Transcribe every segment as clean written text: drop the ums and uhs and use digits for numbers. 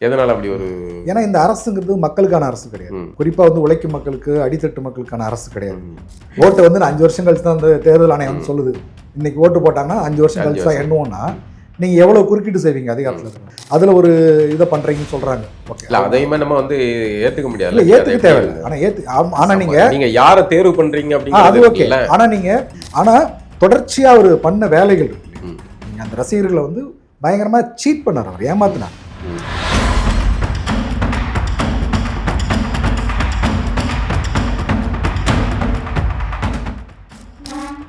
எதனால அப்படி ஒரு? ஏன்னா இந்த அரசுங்கிறது மக்களுக்கான அரசு கிடையாது. குறிப்பாக வந்து உழைக்கும் மக்களுக்கு, அடித்தட்டு மக்களுக்கான அரசு கிடையாது. ஓட்டை வந்து 5 வருஷம் கழிச்சு தான் அந்த தேர்தல் ஆணையம் வந்து சொல்லுது. இன்னைக்கு ஓட்டு போட்டாங்கன்னா 5 வருஷம் கழிச்சு தான் எண்ணுவோம்னா நீங்கள் எவ்வளோ குறுக்கிட்டு செய்வீங்க அதிகாரத்தில் இருக்கு. அதில் ஒரு இதை பண்ணுறீங்கன்னு சொல்கிறாங்க. ஓகே, இல்லை அதையுமே நம்ம வந்து ஏற்றுக்க முடியாது. இல்லை, ஏற்றுக்க தேவையில்லை. ஆனால் நீங்கள் யாரை தேர்வு பண்ணுறீங்க அப்படிங்கிறது அது ஓகே. ஆனால் தொடர்ச்சியாக அவர் பண்ண வேலைகள் இருக்கு. நீங்கள் அந்த ரசிகர்களை வந்து பயங்கரமாக சீட் பண்ணார், அவர் ஏமாத்தினார்.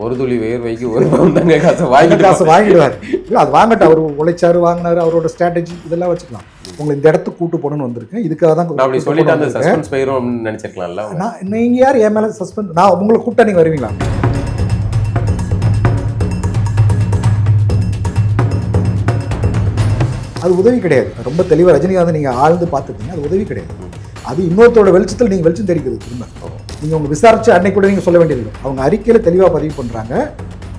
ஒரு துளி வேர்வைக்கு ஒரு பவுன் காசை வாங்கிடுவார். இல்லை, அது வாங்கட்டும். அவர் உழைச்சாரு, வாங்கினாரு, அவரோட ஸ்ட்ராட்டஜி இதெல்லாம் வச்சுக்கலாம். உங்களை இந்த இடத்துக்கு கூட்டு போகணும்னு வந்திருக்கேன், இதுக்காக தான் அப்படி சொல்லிட்டு அந்த சஸ்பென்ஸ் போயிரும் நினைச்சிருக்கலாம்ல. நீங்க யார் என் மேல சஸ்பெண்ட்? நான் உங்களை கூப்பிட்டா நீங்க வருவீங்களா? அது உதவி கிடையாது. ரொம்ப தெளிவாக ரஜினிகாந்த் நீங்கள் ஆழ்ந்து பார்த்துட்டீங்க, அது உதவி கிடையாது. அது இன்னொருத்தரோட வெளிச்சத்தில் நீங்கள் வெளிச்சம் தெரிவிக்கிறது. திரும்ப நீங்கள் உங்கள் விசாரிச்சு அன்னைக்கு கூட நீங்கள் சொல்ல வேண்டியது. அவங்க அறிக்கையில் தெளிவாக பதிவு பண்ணுறாங்க,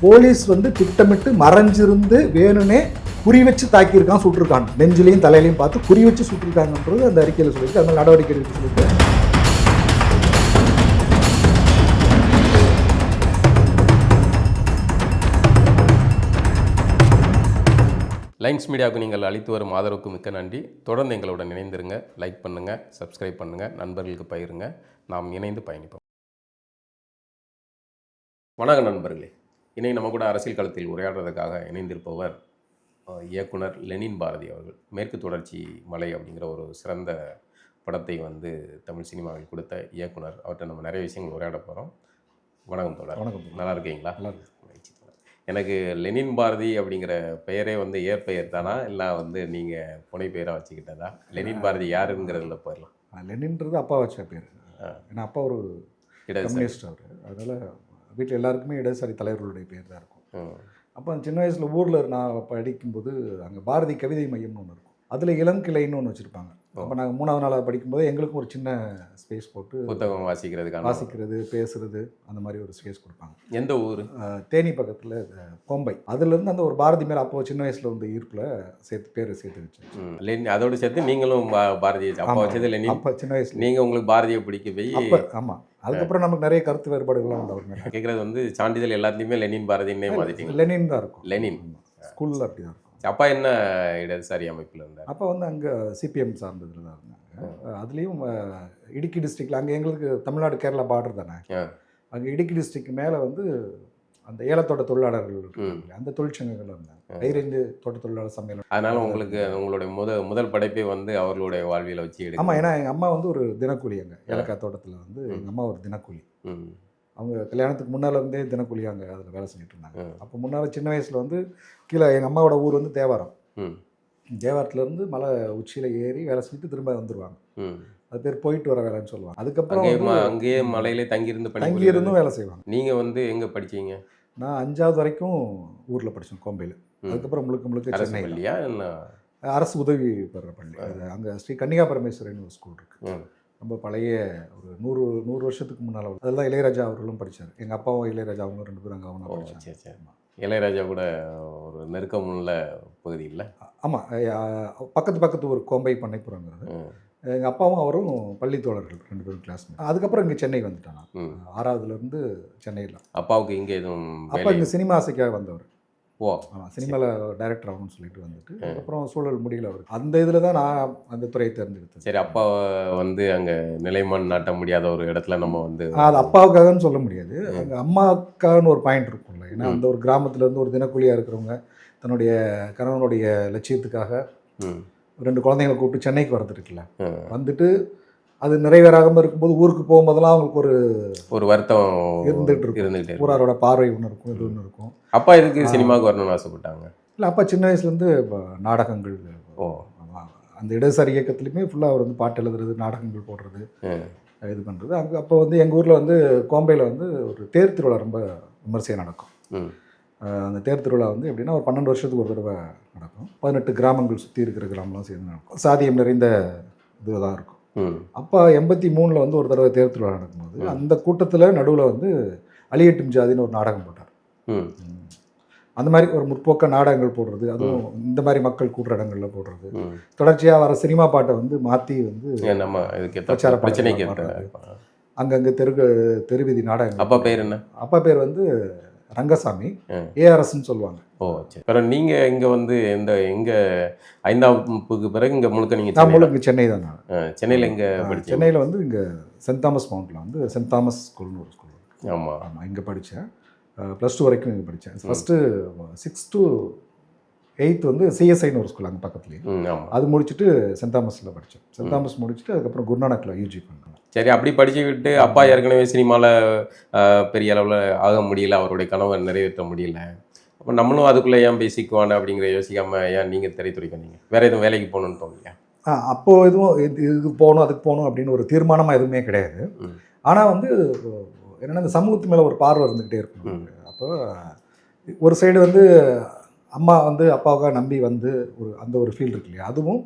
போலீஸ் வந்து திட்டமிட்டு மறைஞ்சிருந்து வேணும்னே குறி வச்சு தாக்கியிருக்கான், சுட்டிருக்காங்க. நெஞ்சிலையும் தலையிலையும் பார்த்து குறி வச்சு சுட்டிருக்காங்கன்றது அந்த அறிக்கையில் சொல்லியிருக்கு. அதனால் நடவடிக்கை எடுக்க சொல்லிட்டு லைன்ஸ் மீடியாவுக்கு நீங்கள் அளித்து வரும் ஆதரவுக்கு மிக்க நன்றி. தொடர்ந்து எங்களுடன் இணைந்திருங்க. லைக் பண்ணுங்கள், சப்ஸ்கிரைப் பண்ணுங்கள், நண்பர்களுக்கு பகிருங்க. நாம் இணைந்து பயணிப்போம். வணக்கம் நண்பர்களே. இன்றைக்கி நம்ம கூட அரசியல் களத்தில் உரையாடுறதுக்காக இணைந்திருப்பவர் இயக்குனர் லெனின் பாரதி அவர்கள். மேற்கு தொடர்ச்சி மலை அப்படிங்கிற ஒரு சிறந்த படத்தை வந்து தமிழ் சினிமாவில் கொடுத்த இயக்குனர். அவர்கிட்ட நம்ம நிறைய விஷயங்கள் உரையாட போகிறோம். வணக்கம் தோழர். வணக்கம். நல்லா இருக்கீங்களா? நல்லா இருக்கு. எனக்கு லெனின் பாரதி அப்படிங்கிற பெயரே வந்து இயற்பெயர் தானா, இல்லை வந்து நீங்கள் புனை பெயராக வச்சுக்கிட்டதா? லெனின் பாரதி யாருங்கிறதுல போயிடலாம். லெனின்றது அப்பா வச்ச பேர். ஏன்னா அப்பா ஒரு கம்யூனிஸ்ட் அவர். அதனால் வீட்டில் எல்லாருக்குமே இடதுசாரி தலைவர்களுடைய பேர் தான் இருக்கும். அப்போ சின்ன வயசில் ஊரில் நான் படிக்கும்போது அங்கே பாரதி கவிதை மையம்னு ஒன்று இருக்கும். அதில் இளங்கிளைன்னு ஒன்று வச்சுருப்பாங்க. அப்போ நாங்கள் 3வது நாளாக படிக்கும்போது எங்களுக்கும் ஒரு சின்ன ஸ்பேஸ் போட்டு புத்தகம் வாசிக்கிறது, பேசுறது, அந்த மாதிரி ஒரு ஸ்பேஸ் கொடுப்பாங்க. எந்த ஊர்? தேனி பக்கத்தில் கோம்பை. அதுலேருந்து அந்த ஒரு பாரதி மேலே அப்போ சின்ன வயசில் வந்து ஈர்ப்பில் பேர் சேர்த்து வச்சு அதோடு சேர்த்து நீங்களும் பாரதியை அப்பா வச்சது லெனின். அப்போ சின்ன வயசில் நீங்கள் உங்களுக்கு பாரதியை பிடிக்க போய் அப்போ ஆமாம். அதுக்கப்புறம் நமக்கு நிறைய கருத்து வேறுபாடுகள்லாம் உண்டு அவர் மேலே. கேட்குறது வந்து சான்றிதழ் எல்லாத்தையுமே லெனின் பாரதினே மாதிரிட்டீங்க. லெனின் தான் இருக்கும். லெனின் ஸ்கூலில் அப்படி தான் இருக்கும். அப்பா என்ன இடதுசாரி அமைப்பில் இருந்தார்? அப்போ வந்து அங்கே சிபிஎம் சார்ந்ததில் தான் இருந்தாங்க. அதுலேயும் இடுக்கி டிஸ்ட்ரிக்டில், அங்கே எங்களுக்கு தமிழ்நாடு கேரளா பார்டர் தானே, அங்கே இடுக்கி டிஸ்ட்ரிக்ட் மேலே வந்து அந்த ஏலத்தோட்ட தொழிலாளர்கள் அந்த தொழிற்சங்கங்கள் இருந்தாங்க. கைரேந்து தோட்ட தொழிலாளர் சமையல். அதனால உங்களுக்கு உங்களுடைய முதல் படைப்பே வந்து அவர்களுடைய வாழ்வியலை வச்சு எடுக்கும். ஆமாம். ஏன்னா எங்கள் அம்மா வந்து ஒரு தினக்கூலி. அங்கே ஏலக்காய் தோட்டத்தில் வந்து எங்கள் அம்மா ஒரு தினக்கூலி. அவங்க கல்யாணத்துக்கு முன்னால் இருந்தே தினக்கூலி அங்கே அதில் வேலை செஞ்சுட்டு இருந்தாங்க. அப்போ முன்னால் சின்ன வயசில் வந்து கீழே எங்கள் அம்மாவோட ஊர் வந்து தேவாரம். தேவாரத்துலேருந்து மலை உச்சியில் ஏறி வேலை செஞ்சுட்டு திரும்ப வந்துடுவாங்க. அது பேர் போயிட்டு வர வேலைன்னு சொல்லுவாங்க. அதுக்கப்புறம் அங்கேயே மலையிலே தங்கியிருந்தும் வேலை செய்வாங்க. நீங்கள் வந்து எங்கே படிச்சீங்க? நான் 5வது வரைக்கும் ஊரில் படித்தேன், கோம்பையில். அதுக்கப்புறம் முழுக்க சென்னை இல்லையா? அரசு உதவி பெற பள்ளி. அங்கே ஸ்ரீ கன்னிகா பரமேஸ்வரன் ஒரு ஸ்கூல் இருக்குது. ரொம்ப பழைய ஒரு 100 வருஷத்துக்கு முன்னால். அதெல்லாம் இளையராஜா அவர்களும் படித்தார். எங்கள் அப்பாவும் இளையராஜா அவங்க 2 பேரும் அங்கே அவங்க படித்தாங்க. இளையராஜா கூட ஒரு நெருக்கம் உள்ள பகுதி இல்லை? ஆமாம். பக்கத்து ஒரு கோம்பை பண்ணைப்புறங்கிறது. எங்கள் அப்பாவும் அவரும் பள்ளி தோழர்கள், 2 பேரும் கிளாஸ்மேட். அதுக்கப்புறம் இங்கே சென்னை வந்துட்டாங்க. 6வதுலேருந்து சென்னையில். அப்பாவுக்கு இங்கே எதுவும்? அப்பா இங்கே சினிமா ஆசைக்காக வந்தவர். ஆமாம், சினிமாவில் டைரக்டர் ஆகணும்னு சொல்லிட்டு வந்துட்டு அதுக்கப்புறம் சூழல் முடியல அவர். அந்த இதில் தான் நான் அந்த துறையை தேர்ந்தெடுத்தேன். சரி, அப்பா வந்து அங்கே நிலைமான் நாட்ட முடியாத ஒரு இடத்துல நம்ம வந்து அது அப்பாவுக்காகன்னு சொல்ல முடியாது, அங்கே அம்மாவுக்காகன்னு ஒரு பாயிண்ட் இருக்கும்ல. ஏன்னா அந்த ஒரு கிராமத்துலேருந்து ஒரு தினக்கூலியாக இருக்கிறவங்க தன்னுடைய கணவனுடைய லட்சியத்துக்காக 2 குழந்தைங்களை கூப்பிட்டு சென்னைக்கு வரதுருக்குல்ல, வந்துட்டு அது நிறைவேறாமல் இருக்கும்போது ஊருக்கு போகும்போதெல்லாம் அவங்களுக்கு ஒரு வருத்தம் இருந்துகிட்டு ஊராரோட பார்வை ஒன்று இருக்கும், இது ஒன்று இருக்கும். அப்பா எதுக்கு சினிமாவுக்கு வரணும்னு ஆசைப்பட்டாங்க? இல்லை, அப்பா சின்ன வயசுலேருந்து நாடகங்கள், அந்த இடதுசாரி இயக்கத்துலேயுமே ஃபுல்லாக அவர் வந்து பாட்டு எழுதுறது, நாடகங்கள் போடுறது, இது பண்ணுறது. அங்கே அப்போ வந்து எங்கள் ஊரில் வந்து கோம்பையில் வந்து ஒரு தேர் திருவிழா ரொம்ப விமர்சையாக நடக்கும். அந்த தேர் திருவிழா வந்து எப்படின்னா ஒரு 12 வருஷத்துக்கு ஒரு தடவை நடக்கும். 18 கிராமங்கள் சுற்றி இருக்கிற கிராமம்லாம் சேர்ந்து நடக்கும். சாதியம் நிறைந்த இதுதான் இருக்கும். அப்போ 83 வந்து ஒரு தடவை தேர் திருவிழா நடக்கும்போது அந்த கூட்டத்தில் நடுவில் வந்து அலியட்டும் ஜாதின்னு ஒரு நாடகம் போட்டார். அந்த மாதிரி ஒரு முற்போக்க நாடகங்கள் போடுறது, அதுவும் இந்த மாதிரி மக்கள் கூடுற இடங்கள்ல போடுறது, தொடர்ச்சியாக வர சினிமா பாட்டை வந்து மாற்றி வந்து நம்ம இதுக்கு பிரச்சார பிரச்சனைக்கு அங்கங்கே தெருவீதி நாடகங்கள். அப்பா பேர் என்ன? அப்பா பேர் வந்து ரங்கசாமி, ஏஆர்எஸ்ன்னு சொல்லுவாங்க. ஓ சரி. அப்புறம் நீங்கள் இங்கே வந்து எங்கே 5ஆம் வகுப்புக்கு பிறகு இங்கே முழுக்க நீங்கள்? நான் முழுக்க சென்னை தான். நான் சென்னையில் எங்கே படித்தேன்? சென்னையில் வந்து இங்கே சென்ட் தாமஸ் மவுண்டில் வந்து சென்ட் தாமஸ் ஸ்கூல்னு ஒரு ஸ்கூல். ஆமாம், இங்கே படித்தேன். +2 வரைக்கும் இங்கே படித்தேன். ஃபஸ்ட்டு 6 to 8 வந்து சிஎஸ்ஐன்னு ஒரு ஸ்கூல் அங்கே பக்கத்துலேயே. அது முடிச்சுட்டு சென்ட் தாமஸில் படித்தேன். சென்ட் தாமஸ் முடிச்சுட்டு அதுக்கப்புறம் குருநானக்கில் யூஜி பண்ணேன். சரி, அப்படி படிச்சுக்கிட்டு அப்பா ஏற்கனவே சினிமாவில் பெரிய அளவில் ஆக முடியல, அவருடைய கனவை நிறைவேற்ற முடியல. அப்போ நம்மளும் அதுக்குள்ளே ஏன் பேசிக்குவானே அப்படிங்கிற யோசிக்காமல் ஏன் நீங்கள் திரைத்துறைக்கு வந்தீங்க? வேறு எதுவும் வேலைக்கு போகணுன்னு தோணுலையா? அப்போது எதுவும் இது போகணும் அதுக்கு போகணும் அப்படின்னு ஒரு தீர்மானமாக எதுவுமே கிடையாது. ஆனால் வந்து என்னென்னா இந்த சமூகத்து மேலே ஒரு பார்வை இருந்துக்கிட்டே இருக்கணும். அப்போ ஒரு சைடு வந்து அம்மா வந்து அப்பாவுக்காக நம்பி வந்து அந்த ஒரு ஃபீல் இருக்கு இல்லையா, அதுவும்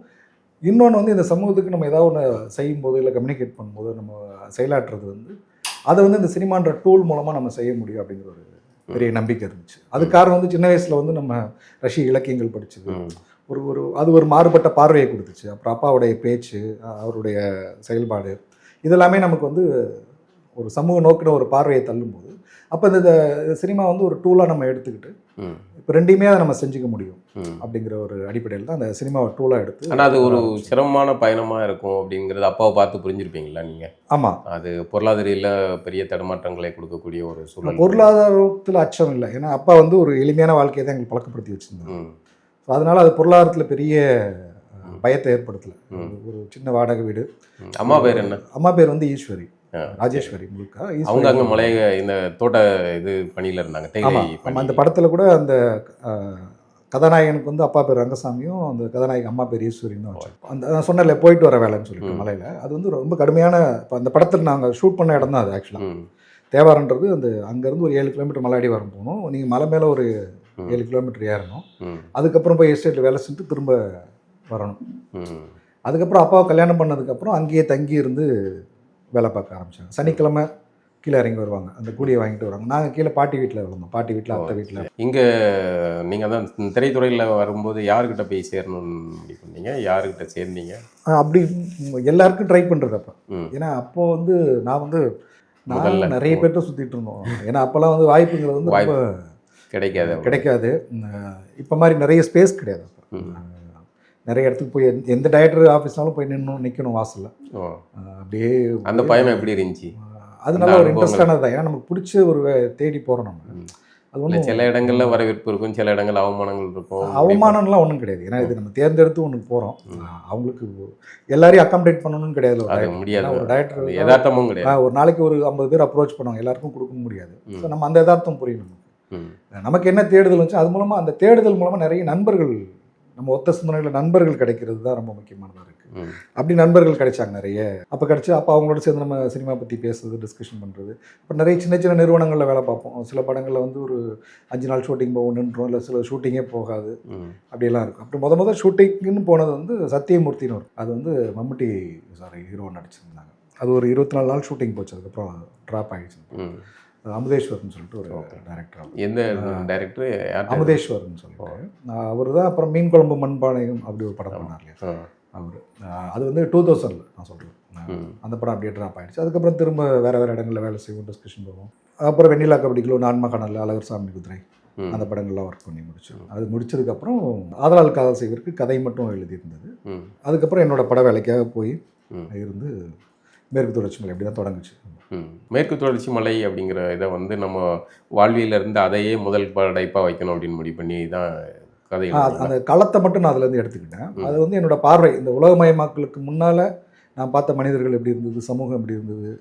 இன்னொன்று வந்து இந்த சமூகத்துக்கு நம்ம ஏதாவது ஒன்று செய்யும்போது இல்லை கம்யூனிகேட் பண்ணும்போது நம்ம செயலாற்றுறது வந்து அதை வந்து இந்த சினிமான்ற டூல் மூலமாக நம்ம செய்ய முடியும் அப்படிங்கிற ஒரு பெரிய நம்பிக்கை இருந்துச்சு. அது காரணம் வந்து சின்ன வயசில் வந்து நம்ம ரஷ்ய இலக்கியங்கள் படித்தது அது ஒரு மாறுபட்ட பார்வையை கொடுத்துச்சு. அப்புறம் அப்பாவுடைய பேச்சு, அவருடைய செயல்பாடு, இதெல்லாமே நமக்கு வந்து ஒரு சமூக நோக்கின ஒரு பார்வையை தள்ளும்போது அப்போ இந்த சினிமா வந்து ஒரு டூலாக நம்ம எடுத்துக்கிட்டு இப்போ ரெண்டையுமே அதை நம்ம செஞ்சுக்க முடியும் அப்படிங்கிற ஒரு அடிப்படையில் தான் அந்த சினிமாவை டூலாக எடுத்து. ஆனால் அது ஒரு சிரமமான பயணமாக இருக்கும் அப்படிங்கிறது அப்பாவை பார்த்து புரிஞ்சிருப்பீங்களா நீங்கள்? ஆமாம், அது பொருளாதாரியில் பெரிய தடுமாற்றங்களை கொடுக்கக்கூடிய ஒரு சூழ்நிலை. பொருளாதாரத்தில் அச்சம் இல்லை, ஏன்னா அப்பா வந்து ஒரு எளிமையான வாழ்க்கையை தான் எங்களுக்கு பழக்கப்படுத்தி வச்சுருந்தாங்க. ஸோ அதனால் அது பொருளாதாரத்தில் பெரிய பயத்தை ஏற்படுத்தலை. ஒரு சின்ன வாடகை வீடு. அம்மா பேர் என்ன? அம்மா பேர் வந்து ஈஸ்வரி, ராஜேஸ்வரி. முழுக்க அவங்க அங்கே மலைய இந்த தோட்ட இது பணியில் இருந்தாங்க. அந்த படத்தில் கூட அந்த கதாநாயகனுக்கு வந்து அப்பா பேர் ரங்கசாமியும் அந்த கதாநாயகன் அம்மா பேர் ஈஸ்வரின்னு வச்சு அந்த நான் சொன்னல போயிட்டு வர வேலைன்னு சொல்லிட்டு மலையில். அது வந்து ரொம்ப கடுமையான இப்போ அந்த படத்தில் நாங்கள் ஷூட் பண்ண இடம் தான் அது. ஆக்சுவலாக தேவாரன்றது அந்த அங்கேருந்து ஒரு 7 கிலோமீட்டர் மலையடி வரும் போகணும். நீங்கள் மலை மேலே ஒரு 7 கிலோமீட்டர் ஏறணும். அதுக்கப்புறம் போய் எஸ்டேட்டில் வேலை செஞ்சுட்டு திரும்ப வரணும். அதுக்கப்புறம் அப்பாவை கல்யாணம் பண்ணதுக்கப்புறம் அங்கேயே தங்கி இருந்து வேலை பார்க்க ஆரம்பித்தாங்க. சனிக்கிழமை கீழே இறங்கி வருவாங்க, அந்த கூலியை வாங்கிட்டு வருவாங்க. நாங்கள் கீழே பாட்டி வீட்டில் வளர்ந்தோம், பாட்டி வீட்டில் அத்தை வீட்டில். இங்கே நீங்கள் தான் திரைத்துறையில் வரும்போது யாருக்கிட்ட போய் சேரணும்னு முடிவு பண்ணீங்க? யாருக்கிட்ட சேர்ந்தீங்க? அப்படி எல்லாருக்கும் ட்ரை பண்ணுறது அப்போ. ஏன்னா அப்போது வந்து நான் வந்து நிறைய பேர்கிட்ட சுற்றிட்டு இருந்தோம். ஏன்னா அப்போல்லாம் வந்து வாய்ப்புங்கிறது வந்து ரொம்ப கிடைக்காது. இப்போ மாதிரி நிறைய ஸ்பேஸ் கிடையாது. நிறைய இடத்துக்கு போய் எந்த டைரக்டர் ஆஃபீஸ்னாலும் போய் நிற்கணும் வாசலில். அப்படியே அந்த பயணம் எப்படி இருந்துச்சு? அது நல்ல ஒரு இன்ட்ரெஸ்டானது தான். ஏன்னா நமக்கு பிடிச்ச ஒரு தேடி போகிறோம் நம்ம. அது ஒன்றும் சில இடங்களில் வரவேற்பு இருக்கும், சில இடங்கள் அவமானங்கள் இருக்கும். அவமானம்லாம் ஒன்றும் கிடையாது. ஏன்னா இது நம்ம தேர்ந்தெடுத்து ஒன்று போகிறோம். அவங்களுக்கு எல்லாரையும் அக்காமடேட் பண்ணணும்னு கிடையாது. முடியாது. ஒரு டைரக்டர் யதார்த்தமும் கிடையாது. ஒரு நாளைக்கு ஒரு 50 பேர் அப்ரோச் பண்ணுவாங்க, எல்லாருக்கும் கொடுக்க முடியாது. ஸோ நம்ம அந்த யதார்த்தம் புரியணும். நமக்கு என்ன தேடுதல் வந்துச்சு, அது மூலமாக அந்த தேடுதல் மூலமாக நிறைய நண்பர்கள், நம்ம ஒத்த சிந்தனையில் நண்பர்கள் கிடைக்கிறது தான் ரொம்ப முக்கியமானதாக இருக்குது. அப்படி நண்பர்கள் கிடைச்சாங்க நிறைய. அப்போ கிடைச்சி அப்போ அவங்களோட சேர்ந்து நம்ம சினிமா பற்றி பேசுறது, டிஸ்கஷன் பண்ணுறது. அப்புறம் நிறைய சின்ன சின்ன நிறுவனங்களில் வேலை பார்ப்போம். சில படங்களில் வந்து ஒரு 5 நாள் ஷூட்டிங் போகும், நின்றோம், இல்லை சில ஷூட்டிங்கே போகாது, அப்படியெல்லாம் இருக்கும். அப்படி முதல் ஷூட்டிங்னு போனது வந்து சத்தியமூர்த்தின்னு ஒரு, அது வந்து மம்முட்டி ஹீரோ நடிச்சிருந்தாங்க. அது ஒரு 24 நாள் ஷூட்டிங் போச்சு, அதுக்கப்புறம் ட்ராப் ஆகிடுச்சு. அமுதேஸ்வர்னு சொல்லிட்டு ஒரு டைரக்டர். எந்த டைரக்டர்? அமுதேஸ்வர்னு சொல்லிட்டு அவர் தான். அப்புறம் மீன் குழம்பு மண்பானையும் அப்படி ஒரு படம் பண்ணார் இல்லையா அவர். அது வந்து 2000 நான் சொல்கிறேன். அந்த படம் அப்படியே ட்ராப் ஆகிடுச்சு. அதுக்கப்புறம் திரும்ப வேறு வேறு இடங்களில் வேலை செய்வோம், டிஸ்கஷன் போவோம். அப்புறம் வெண்ணிலா கபடிக்குள்ள, நான்மகனல்ல, அழகர் சாமி குதிரை, அந்த படங்கள்லாம் ஒர்க் பண்ணி முடிச்சோம். அது முடிச்சதுக்கப்புறம் ஆதலால் காதல் செய்வதற்கு கதை மட்டும் எழுதியிருந்தது. அதுக்கப்புறம் என்னோட பட வேலைக்காக போய் இருந்து மேற்கு தொடர்ச்சி மலை அப்படி தான் தொடங்குச்சு. மேற்கு தொடர்ச்சி மலை அப்படிங்கிற இதை வந்து நம்ம வாழ்வியிலேருந்து அதையே முதல் படைப்பாக வைக்கணும் அப்படின்னு முடிவு பண்ணி தான் கதை. அந்த களத்தை மட்டும் நான் அதுலேருந்து எடுத்துக்கிட்டேன். அது வந்து என்னோடய பார்வை, இந்த உலகமயமாக்கலுக்கு முன்னால் நான் பார்த்த மனிதர்கள் எப்படி இருந்தது, சமூகம் எப்படி இருந்தது,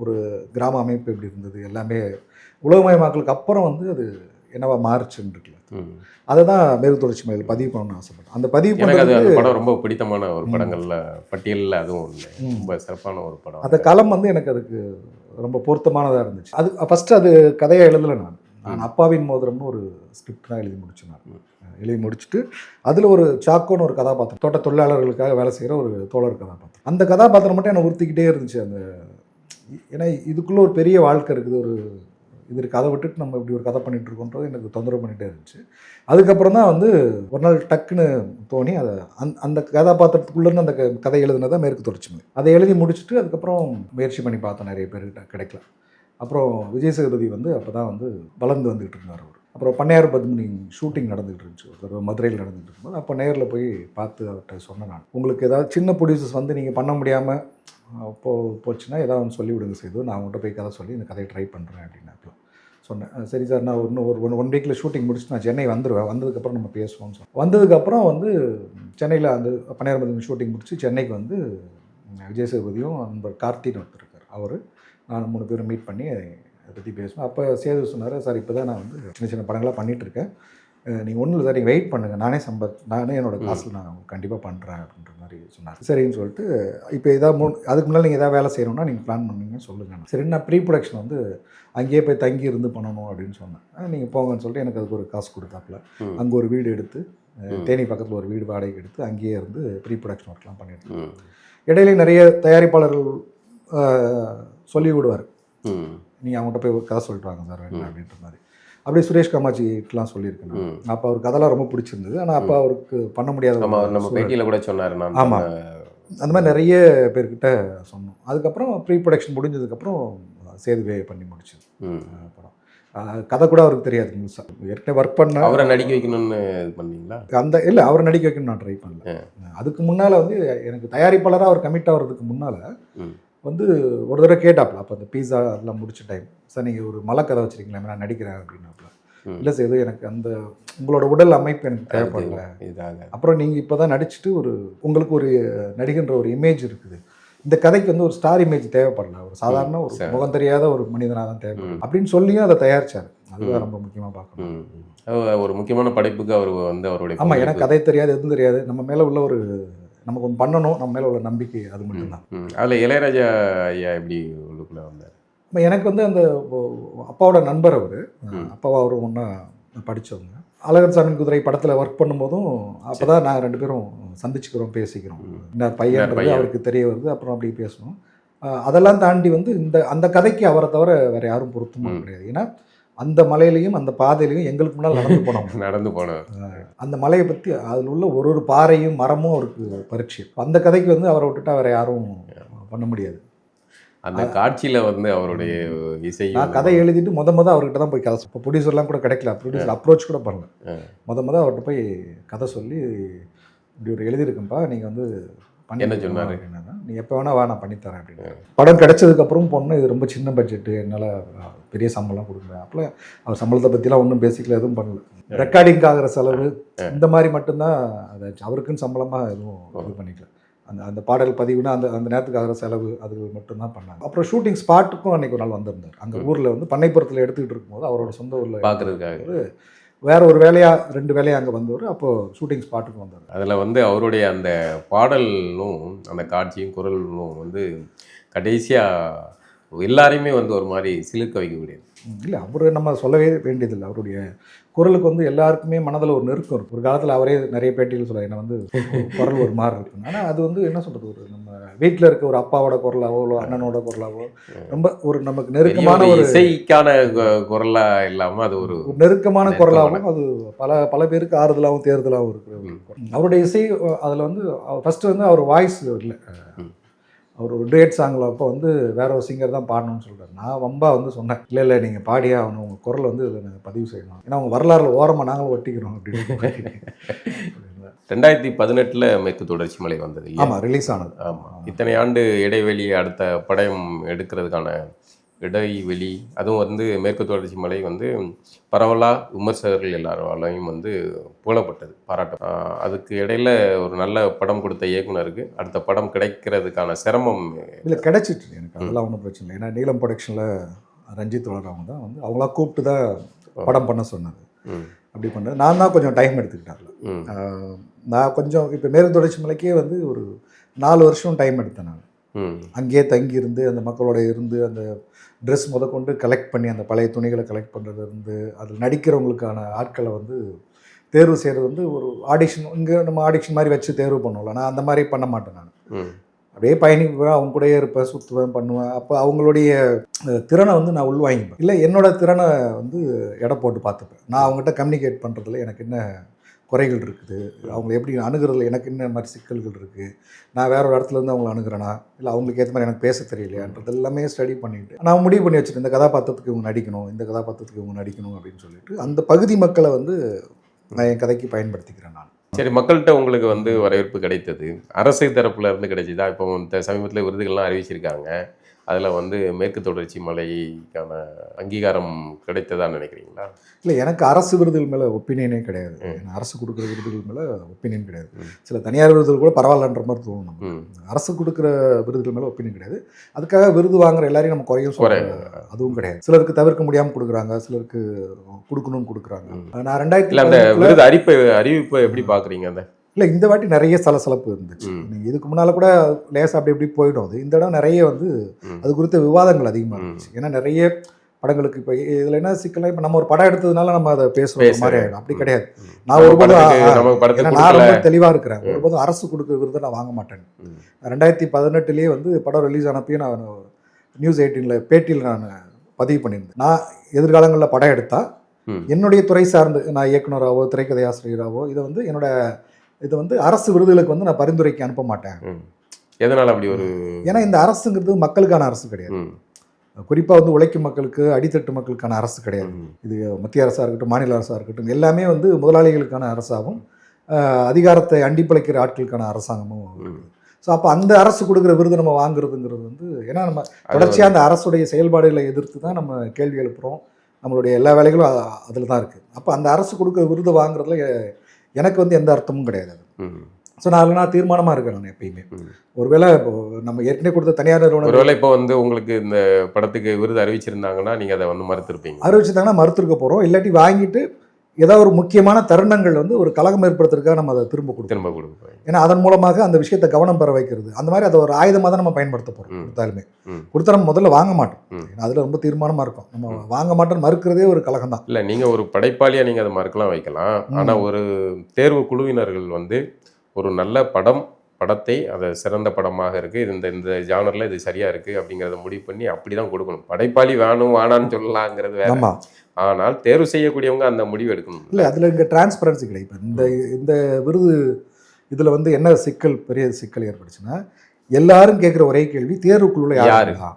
ஒரு கிராம அமைப்பு எப்படி இருந்தது, எல்லாமே உலகமயமாக்கலுக்கு அப்புறம் வந்து அது என்னவா மாறுச்சுன்னு இருக்குல்ல, அதை தான் மேற்கு தொடர்ச்சி மலையில் பதிவு பண்ணணும்னு ஆசைப்பட்டேன். அந்த பதிவு பண்ணுறது படம் ரொம்ப பிடித்தமான ஒரு படங்களில் பட்டியலில் அதுவும் ஒன்று, ரொம்ப சிறப்பான ஒரு படம். அந்த களம் வந்து எனக்கு அதுக்கு ரொம்ப பொருத்தமானதாக இருந்துச்சு. அது ஃபஸ்ட்டு அது கதையை எழுதலை. நான் அப்பாவின் மோதிரம்னு ஒரு ஸ்கிரிப்ட் தான் எழுதி முடிச்சேன். நான் எழுதி முடிச்சுட்டு அதில் ஒரு சாக்கோன்னு ஒரு கதாபாத்திரம், தோட்ட தொழிலாளர்களுக்காக வேலை செய்கிற ஒரு தோழர் கதாபாத்திரம். அந்த கதாபாத்திரம் மட்டும் என்னை உறுத்திக்கிட்டே இருந்துச்சு. அந்த ஏன்னா இதுக்குள்ளே ஒரு பெரிய வாழ்க்கை இருக்குது, ஒரு இது கதை விட்டுட்டு நம்ம இப்படி ஒரு கதை பண்ணிகிட்டு இருக்கோன்றது எனக்கு தொந்தரவு பண்ணிகிட்டே இருந்துச்சு. அதுக்கப்புறம் தான் வந்து ஒரு நாள் டக்குன்னு தோணி அதை அந்த கதாபாத்திரத்துக்குள்ளேருந்து அந்த கதை எழுதுனதான் மேற்கு தொடர்ச்சி மலை. அதை எழுதி முடிச்சுட்டு அதுக்கப்புறம் முயற்சி பண்ணி பார்த்தோம், நிறைய பேர்கிட்ட கிடைக்கல. அப்புறம் விஜய் சேதுபதி வந்து அப்போ தான் வந்து வளர்ந்து வந்துக்கிட்டு இருந்தார் அவர். அப்புறம் பண்ணையார் பத்மினி ஷூட்டிங் நடந்துகிட்டு இருந்துச்சு, ஒரு மதுரையில் நடந்துகிட்டு இருக்கும்போது அப்போ நேரில் போய் பார்த்து அவர்கிட்ட சொன்னேன், நான் உங்களுக்கு ஏதாவது சின்ன ப்ரொடியூசர்ஸ் வந்து நீங்கள் பண்ண முடியாமல் போச்சுன்னா ஏதாவது ஒன்று சொல்லி விடுங்க செய்து, நான் அவங்கள்ட்ட போய் கதை சொல்லி இந்த கதையை ட்ரை பண்ணுறேன் அப்படின்னு சொன்னேன். சரி சார், நான் இன்னும் ஒரு ஒன் வீக்கில் ஷூட்டிங் முடிச்சுட்டு நான் சென்னை வந்துடுவேன், வந்ததுக்கப்புறம் நம்ம பேசுவோம்னு சொன்னேன். வந்ததுக்கப்புறம் வந்து சென்னையில் அந்த பண்ணையார் பத்மினி ஷூட்டிங் முடிச்சு சென்னைக்கு வந்து விஜய் சேதுபதியும் நண்பர் கார்த்தின்னு ஒருத்தர் இருக்கார், அவர் நான் 3 பேரும் மீட் பண்ணி அதை பற்றி பேசுவோம். அப்போ சேது சொன்னார், சார் இப்போ தான் நான் வந்து சின்ன சின்ன படங்களாக பண்ணிகிட்ருக்கேன், நீங்கள் ஒன்றும் இல்லை சார், நீங்கள் வெயிட் பண்ணுங்கள், நானே என்னோடய காசில் நான் கண்டிப்பாக பண்ணுறேன் அப்படின்ற மாதிரி சொன்னார். சரின்னு சொல்லிட்டு இப்போ ஏதாவது அதுக்கு முன்னால் நீங்கள் எதாவது வேலை செய்யணும்னா நீங்கள் பிளான் பண்ணுங்கன்னு சொல்லுங்கள். சரி, நான் ப்ரீ ப்ரொடக்ஷன் வந்து அங்கேயே போய் தங்கி இருந்து பண்ணணும் அப்படின்னு சொன்னேன். நீங்கள் போங்கன்னு சொல்லிட்டு எனக்கு அதுக்கு ஒரு காசு கொடுத்தாப்புல. அங்கே ஒரு வீடு எடுத்து, தேனி பக்கத்தில் ஒரு வீடு வாடகைக்கு எடுத்து அங்கேயே இருந்து ப்ரீ ப்ரொடக்ஷன் ஒர்க்லாம் பண்ணிட்டு இடையில நிறைய தயாரிப்பாளர்கள் சொல்லி விடுவார், நீங்கள் அவங்கள்ட்ட போய் கதை சொல்லிட்டு வாங்க சார் வேணும் அப்படின்ற மாதிரி. அப்படியே சுரேஷ் காமாட்சிக்கெலாம் சொல்லியிருக்கேன். அப்போ அவருக்கு கதெல்லாம் ரொம்ப பிடிச்சிருந்தது, ஆனால் அப்போ அவருக்கு பண்ண முடியாத, நம்ம பேட்டியில் கூட சொன்னார். ஆமாம், அந்த மாதிரி நிறைய பேர்கிட்ட சொன்னோம். அதுக்கப்புறம் ப்ரீ ப்ரொடக்ஷன் முடிஞ்சதுக்கப்புறம் சேதுவே பண்ணி முடிச்சது படம். கதை கூட அவருக்கு தெரியாது முழுசாக. ஏற்கனவே ஒர்க் பண்ண அவரை நடிக்க வைக்கணும்னு பண்ணீங்களா? இல்லை, அவரை நடிக்க வைக்கணும்னு நான் ட்ரை பண்ணல. அதுக்கு முன்னால் வந்து எனக்கு தயாரிப்பாளராக அவர் கமிட் ஆகிறதுக்கு முன்னால் வந்து ஒரு தடவை கேட்டாப்புல, அப்போ அந்த பீஸா அதெல்லாம் முடிச்ச டைம், சார் நீங்கள் ஒரு மலை கதை வச்சுருக்கீங்களா, நான் நடிக்கிறேன் அப்படின்னாப்புல. இல்லை சார், இது எனக்கு அந்த உங்களோட உடல் அமைப்பு எனக்கு தேவைப்படல, அப்புறம் நீங்கள் இப்போ தான் நடிச்சுட்டு உங்களுக்கு ஒரு நடிகன்ற ஒரு இமேஜ் இருக்குது, இந்த கதைக்கு வந்து ஒரு ஸ்டார் இமேஜ் தேவைப்படல, ஒரு சாதாரண ஒரு முகம் தெரியாத ஒரு மனிதனாக தான் தேவைப்படும் அப்படின்னு சொல்லியும் அதை தயாரிச்சார். அதுதான் ரொம்ப முக்கியமாக பார்க்கணும். ஒரு முக்கியமான படைப்புக்கு அவர் வந்து அவருடைய, ஆமாம், எனக்கு கதை தெரியாது, எதுவும் தெரியாது, நம்ம மேலே உள்ள ஒரு நமக்கு ஒன்று பண்ணணும், நம்ம மேலே உள்ள நம்பிக்கை, அது மட்டும்தான். அதில் இளையராஜா ஐயா எப்படி உள்ளுக்குள்ளே வந்தார்? எனக்கு வந்து அந்த அப்பாவோட நண்பர் அவர், அப்பாவை அவர் ஒன்றா படித்தவங்க. அழகர் சாமியின் குதிரை படத்தில் ஒர்க் பண்ணும்போதும் அப்போ தான் நான் 2 பேரும் சந்திச்சுக்கிறோம், பேசிக்கிறோம், இந்த பையன்றது அவருக்கு தெரிய வருது, அப்புறம் அப்படி பேசணும். அதெல்லாம் தாண்டி வந்து அந்த கதைக்கு அவரை தவிர வேறு யாரும் பொருத்தமும் கிடையாது. ஏன்னா அந்த மலையிலையும் அந்த பாதையிலையும் எங்களுக்கு முன்னால் நடந்து போனோம். அந்த மலையை பற்றி அதில் உள்ள ஒரு பாறையும் மரமும் அவருக்கு பரிச்சயம். அந்த கதைக்கு வந்து அவரை விட்டுட்டா வேறு யாரும் பண்ண முடியாது. அந்த காட்சியில் வந்து அவருடைய இசை, நான் கதை எழுதிட்டு முத அவர்கிட்ட தான் போய் கதை, இப்போ ப்ரொடியூசர்லாம் கூட கிடைக்கல, ப்ரொடியூசர் அப்ரோச் கூட பண்ணல, முத அவர்கிட்ட போய் கதை சொல்லி இப்படி ஒரு எழுதியிருக்கேன்ப்பா, நீங்கள் வந்து என்ன சொன்னார் அப்படின்னா, நீ எப்போ வேணா வா, நான் பண்ணித்தரேன் அப்படின்னு. படம் கிடைச்சதுக்கப்புறம் பொண்ணு இது ரொம்ப சின்ன பட்ஜெட்டு, என்னால் பெரிய சம்பளம் கொடுக்குறேன். அப்போ அவர் சம்பளத்தை பற்றிலாம் ஒன்றும் பேசிக்கல, எதுவும் பண்ணல. ரெக்கார்டிங் ஆகிற செலவு இந்த மாதிரி மட்டும்தான், அதை அவருக்குன்னு சம்பளமாக எதுவும் இது பண்ணிக்கல. அந்த பாடல் பதிவுனா அந்த நேரத்துக்கு ஆகிற செலவு அது மட்டும்தான் பண்ணாங்க. அப்புறம் ஷூட்டிங் ஸ்பாட்டுக்கும் அன்றைக்கி ஒரு நாள் வந்திருந்தார். அங்கே ஊரில் வந்து பண்ணைப்புறத்தில் எடுத்துக்கிட்டு இருக்கும்போது அவரோட சொந்த ஊரில் பார்க்குறதுக்காக வேற ஒரு வேலையாக 2 வேலையாக அங்கே வந்தவர். அப்போது ஷூட்டிங் ஸ்பாட்டுக்கு வந்தார். அதில் வந்து அவருடைய அந்த பாடலும் அந்த காட்சியும் குரலும் வந்து கடைசியாக எல்லாரையுமே வந்து ஒரு மாதிரி சிலிர்க்க வைக்கக்கூடியது. இல்லை, அவர் நம்ம சொல்லவே வேண்டியதில்லை. அவருடைய குரலுக்கு வந்து எல்லாருக்குமே மனதில் ஒரு நெருக்கம் இருக்கும். ஒரு காலத்தில் அவரே நிறைய பேட்டியில் சொல்ல, என்ன வந்து குரல் ஒரு மாதிரி இருக்கும். ஆனால் அது வந்து என்ன சொல்கிறது, ஒரு நம்ம வீட்டில் இருக்க ஒரு அப்பாவோட குரலாவோ இல்லை அண்ணனோட குரலாவோ ரொம்ப ஒரு நமக்கு நெருக்கமான ஒரு இசைக்கான குரலாக இல்லாமல் அது ஒரு நெருக்கமான குரலாகவும், அது பல பேருக்கு ஆறுதலாகவும் தேர்தலாகவும் இருக்கிற அவருடைய இசை. அதில் வந்து ஃபஸ்ட்டு வந்து அவர் வாய்ஸ் இல்லை, அவர் ஒரு டேட் சாங்கில் அப்போ வந்து வேற ஒரு சிங்கர் தான் பாடணும்னு சொல்கிறார். நான் வம்பா வந்து சொன்னேன், இல்லை நீங்கள் பாடியே ஆகணும், உங்கள் குரல் வந்து இதில் நாங்கள் பதிவு செய்யணும், ஏன்னா அவங்க வரலாறுல ஓரமாக நாங்களும் ஒட்டிக்கிறோம் அப்படின்னு. 2018 மேற்கு தொடர்ச்சி மலை வந்தது. ஆமாம், ரிலீஸ் ஆனது. ஆமாம், இத்தனை ஆண்டு இடைவெளி, அடுத்த படம் எடுக்கிறதுக்கான இடைவெளி, அதுவும் வந்து மேற்கு தொடர்ச்சி மலை வந்து பரவலாக விமர்சகர்கள் எல்லாராலையும் வந்து புகழப்பட்டது, பாராட்ட. அதுக்கு இடையில் ஒரு நல்ல படம் கொடுத்த இயக்குனருக்கு அடுத்த படம் கிடைக்கிறதுக்கான சிரமம் இல்லை, கிடைச்சிட்டு எனக்கு அதெல்லாம் ஒன்றும் பிரச்சனை இல்லை. ஏன்னா நீலம் ப்ரொடக்ஷனில் ரஞ்சித் வளரவங்க தான் வந்து அவங்களா கூப்பிட்டு தான் படம் பண்ண சொன்னது. அப்படி பண்ணது நான் தான் கொஞ்சம் டைம் எடுத்துக்கிட்டார்ல. நான் கொஞ்சம் இப்போ மேற்கு தொடர்ச்சி மலைக்கே வந்து ஒரு 4 வருஷம் டைம் எடுத்தேன். நான் அங்கேயே தங்கியிருந்து அந்த மக்களோட இருந்து அந்த ட்ரெஸ் முதற்கொண்டு கலெக்ட் பண்ணி அந்த பழைய துணிகளை கலெக்ட் பண்ணுறது இருந்து அதில் நடிக்கிறவங்களுக்கான ஆட்களை வந்து தேர்வு செய்கிறது வந்து ஒரு ஆடிஷன், இங்கே நம்ம ஆடிஷன் மாதிரி வச்சு தேர்வு பண்ணுவோம்ல, நான் அந்த மாதிரி பண்ண மாட்டேன். நான் அப்படியே பயணிப்பேன், அவங்க கூடயே இருப்பேன், சுற்றுவேன், பண்ணுவேன். அப்போ அவங்களுடைய திறனை வந்து நான் உள்வாங்கிப்பேன். இல்லை என்னோட திறனை வந்து எடை போட்டு பார்த்துப்பேன். நான் அவங்ககிட்ட கம்யூனிகேட் பண்ணுறதுல எனக்கு என்ன குறைகள் இருக்குது, அவங்களை எப்படி அணுகிறதுல எனக்கு என்ன மாதிரி சிக்கல்கள் இருக்குது, நான் வேற ஒரு இடத்துல இருந்து அவங்களை அணுகிறேனா, இல்லை அவங்களுக்கு ஏற்ற மாதிரி எனக்கு பேச தெரியலையான்றது எல்லாமே ஸ்டடி பண்ணிட்டு நான் முடிவு பண்ணி வச்சுட்டு இந்த கதாபாத்திரத்துக்கு இவங்க நடிக்கணும், இந்த கதாபாத்திரத்துக்கு இவங்க நடிக்கணும் அப்படின்னு சொல்லிட்டு அந்த பகுதி மக்களை வந்து நான் என் கதைக்கு பயன்படுத்திக்கிறேன் நான். சரி, மக்கள்கிட்ட உங்களுக்கு வந்து வரவேற்பு கிடைத்தது, அரசு தரப்புல இருந்து கிடைச்சதா? இப்போ சமீபத்தில் விருதுகள்லாம் அறிவிச்சிருக்காங்க, அதில் வந்து மேற்கு தொடர்ச்சி மலைக்கான அங்கீகாரம் கிடைத்ததான்னு நினைக்கிறீங்களா? இல்லை, எனக்கு அரசு விருதுகள் மேலே ஒப்பீனியனே கிடையாது. அரசு கொடுக்குற விருதுகள் மேலே ஒப்பீனியன் கிடையாது. சில தனியார் விருதுகள் கூட பரவாயில்லன்ற மாதிரி தோணும். அரசு கொடுக்குற விருதுகள் மேலே ஒப்பீனியன் கிடையாது. அதுக்காக விருது வாங்குற எல்லாரையும் நம்ம குறையும் சொல்ல அதுவும் கிடையாது. சிலருக்கு தவிர்க்க முடியாமல் கொடுக்குறாங்க, சிலருக்கு கொடுக்கணும்னு கொடுக்குறாங்க. நான் 2000 அந்த விருது அறிவிப்பை எப்படி பார்க்குறீங்க? அந்த இல்லை, இந்த வாட்டி நிறைய சலசலப்பு இருந்துச்சு. நீங்கள் இதுக்கு முன்னால் கூட லேசாக அப்படி எப்படி போயிடும். அது இந்த இடம் நிறைய வந்து அது குறித்த விவாதங்கள் அதிகமாக இருந்துச்சு. ஏன்னா நிறைய படங்களுக்கு இப்போ இதில் என்ன சிக்கலாம், இப்போ நம்ம ஒரு படம் எடுத்ததுனால நம்ம அதை பேசுகிற மாதிரி ஆகிடும். அப்படி கிடையாது. நான் ஒருபோதும் நான் ரொம்ப தெளிவாக இருக்கிறேன். ஒருபோதும் அரசு கொடுக்குற விருதை நான் வாங்க மாட்டேன். 2018 வந்து படம் ரிலீஸ் ஆனப்பையும் நான் நியூஸ் 18 பேட்டியில் நான் பதிவு பண்ணியிருந்தேன். நான் எதிர்காலங்களில் படம் எடுத்தால் என்னுடைய துறை சார்ந்து நான் இயக்குனராகவோ திரைக்கதை ஆசிரியராகவோ இதை வந்து அரசு விருதுகளுக்கு வந்து நான் பரிந்துரைக்கு அனுப்ப மாட்டேன். எதனால் அப்படி ஒரு? ஏன்னா இந்த அரசுங்கிறது மக்களுக்கான அரசு கிடையாது. குறிப்பாக வந்து உழைக்கும் மக்களுக்கு, அடித்தட்டு மக்களுக்கான அரசு கிடையாது. இது மத்திய அரசாக இருக்கட்டும், மாநில அரசாக இருக்கட்டும், எல்லாமே வந்து முதலாளிகளுக்கான அரசாகவும் அதிகாரத்தை அண்டிப்படைக்கிற ஆட்களுக்கான அரசாங்கமும். ஸோ அப்போ அந்த அரசு கொடுக்குற விருது நம்ம வாங்குறதுங்கிறது வந்து, ஏன்னா நம்ம தொடர்ச்சியாக அந்த அரசுடைய செயல்பாடுகளை எதிர்த்து தான் நம்ம கேள்வி எழுப்புகிறோம். நம்மளுடைய எல்லா வேலைகளும் அதில் தான் இருக்குது. அப்போ அந்த அரசு கொடுக்குற விருது வாங்குறதுல எனக்கு வந்து எந்த அர்த்தமும் கிடையாது. ஸோ நான் தீர்மானமாக இருக்கேன். நான் எப்பயுமே ஒருவேளை இப்போ நம்ம ஏற்கனவே கொடுத்த தனியார் நிறுவனம் ஒருவேளை இப்போ வந்து உங்களுக்கு இந்த படத்துக்கு விருது அறிவிச்சிருந்தாங்கன்னா நீங்கள் அதை வந்து மறுத்திருப்பீங்க. அறிவிச்சிருந்தாங்கன்னா மறுத்திருக்க போகிறோம். இல்லாட்டி வாங்கிட்டு ஏதாவது ஒரு முக்கியமான தருணங்கள் வந்து ஒரு கலகம் ஏற்படுத்துறதுக்காக நம்ம அதை திரும்ப கொடுப்போம். ஏன்னா அதன் மூலமாக அந்த விஷயத்தை கவனம் பெற வைக்கிறது, அந்த மாதிரி அதை ஒரு ஆயுதமாக தான் நம்ம பயன்படுத்த போகிறோம். கொடுத்தாலுமே கொடுத்தா நம்ம முதல்ல வாங்க மாட்டோம். அதில் ரொம்ப தீர்மானமாக இருக்கும். நம்ம வாங்க மாட்டோம் மறுக்கிறதே ஒரு கலகம் தான். இல்லை, நீங்கள் ஒரு படைப்பாளியாக நீங்கள் அதை மறுக்கலாம் வைக்கலாம். ஆனால் ஒரு தேர்வு குழுவினர்கள் வந்து ஒரு நல்ல படத்தை அதை சிறந்த படமாக இருக்குது, இந்த ஜானரில் இது சரியாக இருக்குது அப்படிங்கிறத முடிவு பண்ணி அப்படி தான் கொடுக்கணும். படைப்பாளி வேணான்னு சொல்லலாங்கிறது வேற. ஆனால் தேர்வு செய்யக்கூடியவங்க அந்த முடிவு எடுக்கணும். இல்லை, அதில் இங்கே டிரான்ஸ்பரன்சி கிடையாது. இந்த விருது இதில் வந்து என்ன பெரிய சிக்கல் ஏற்படுச்சுன்னா, எல்லாரும் கேட்குற ஒரே கேள்வி தேர்வுக்குள்ள யாரு தான்.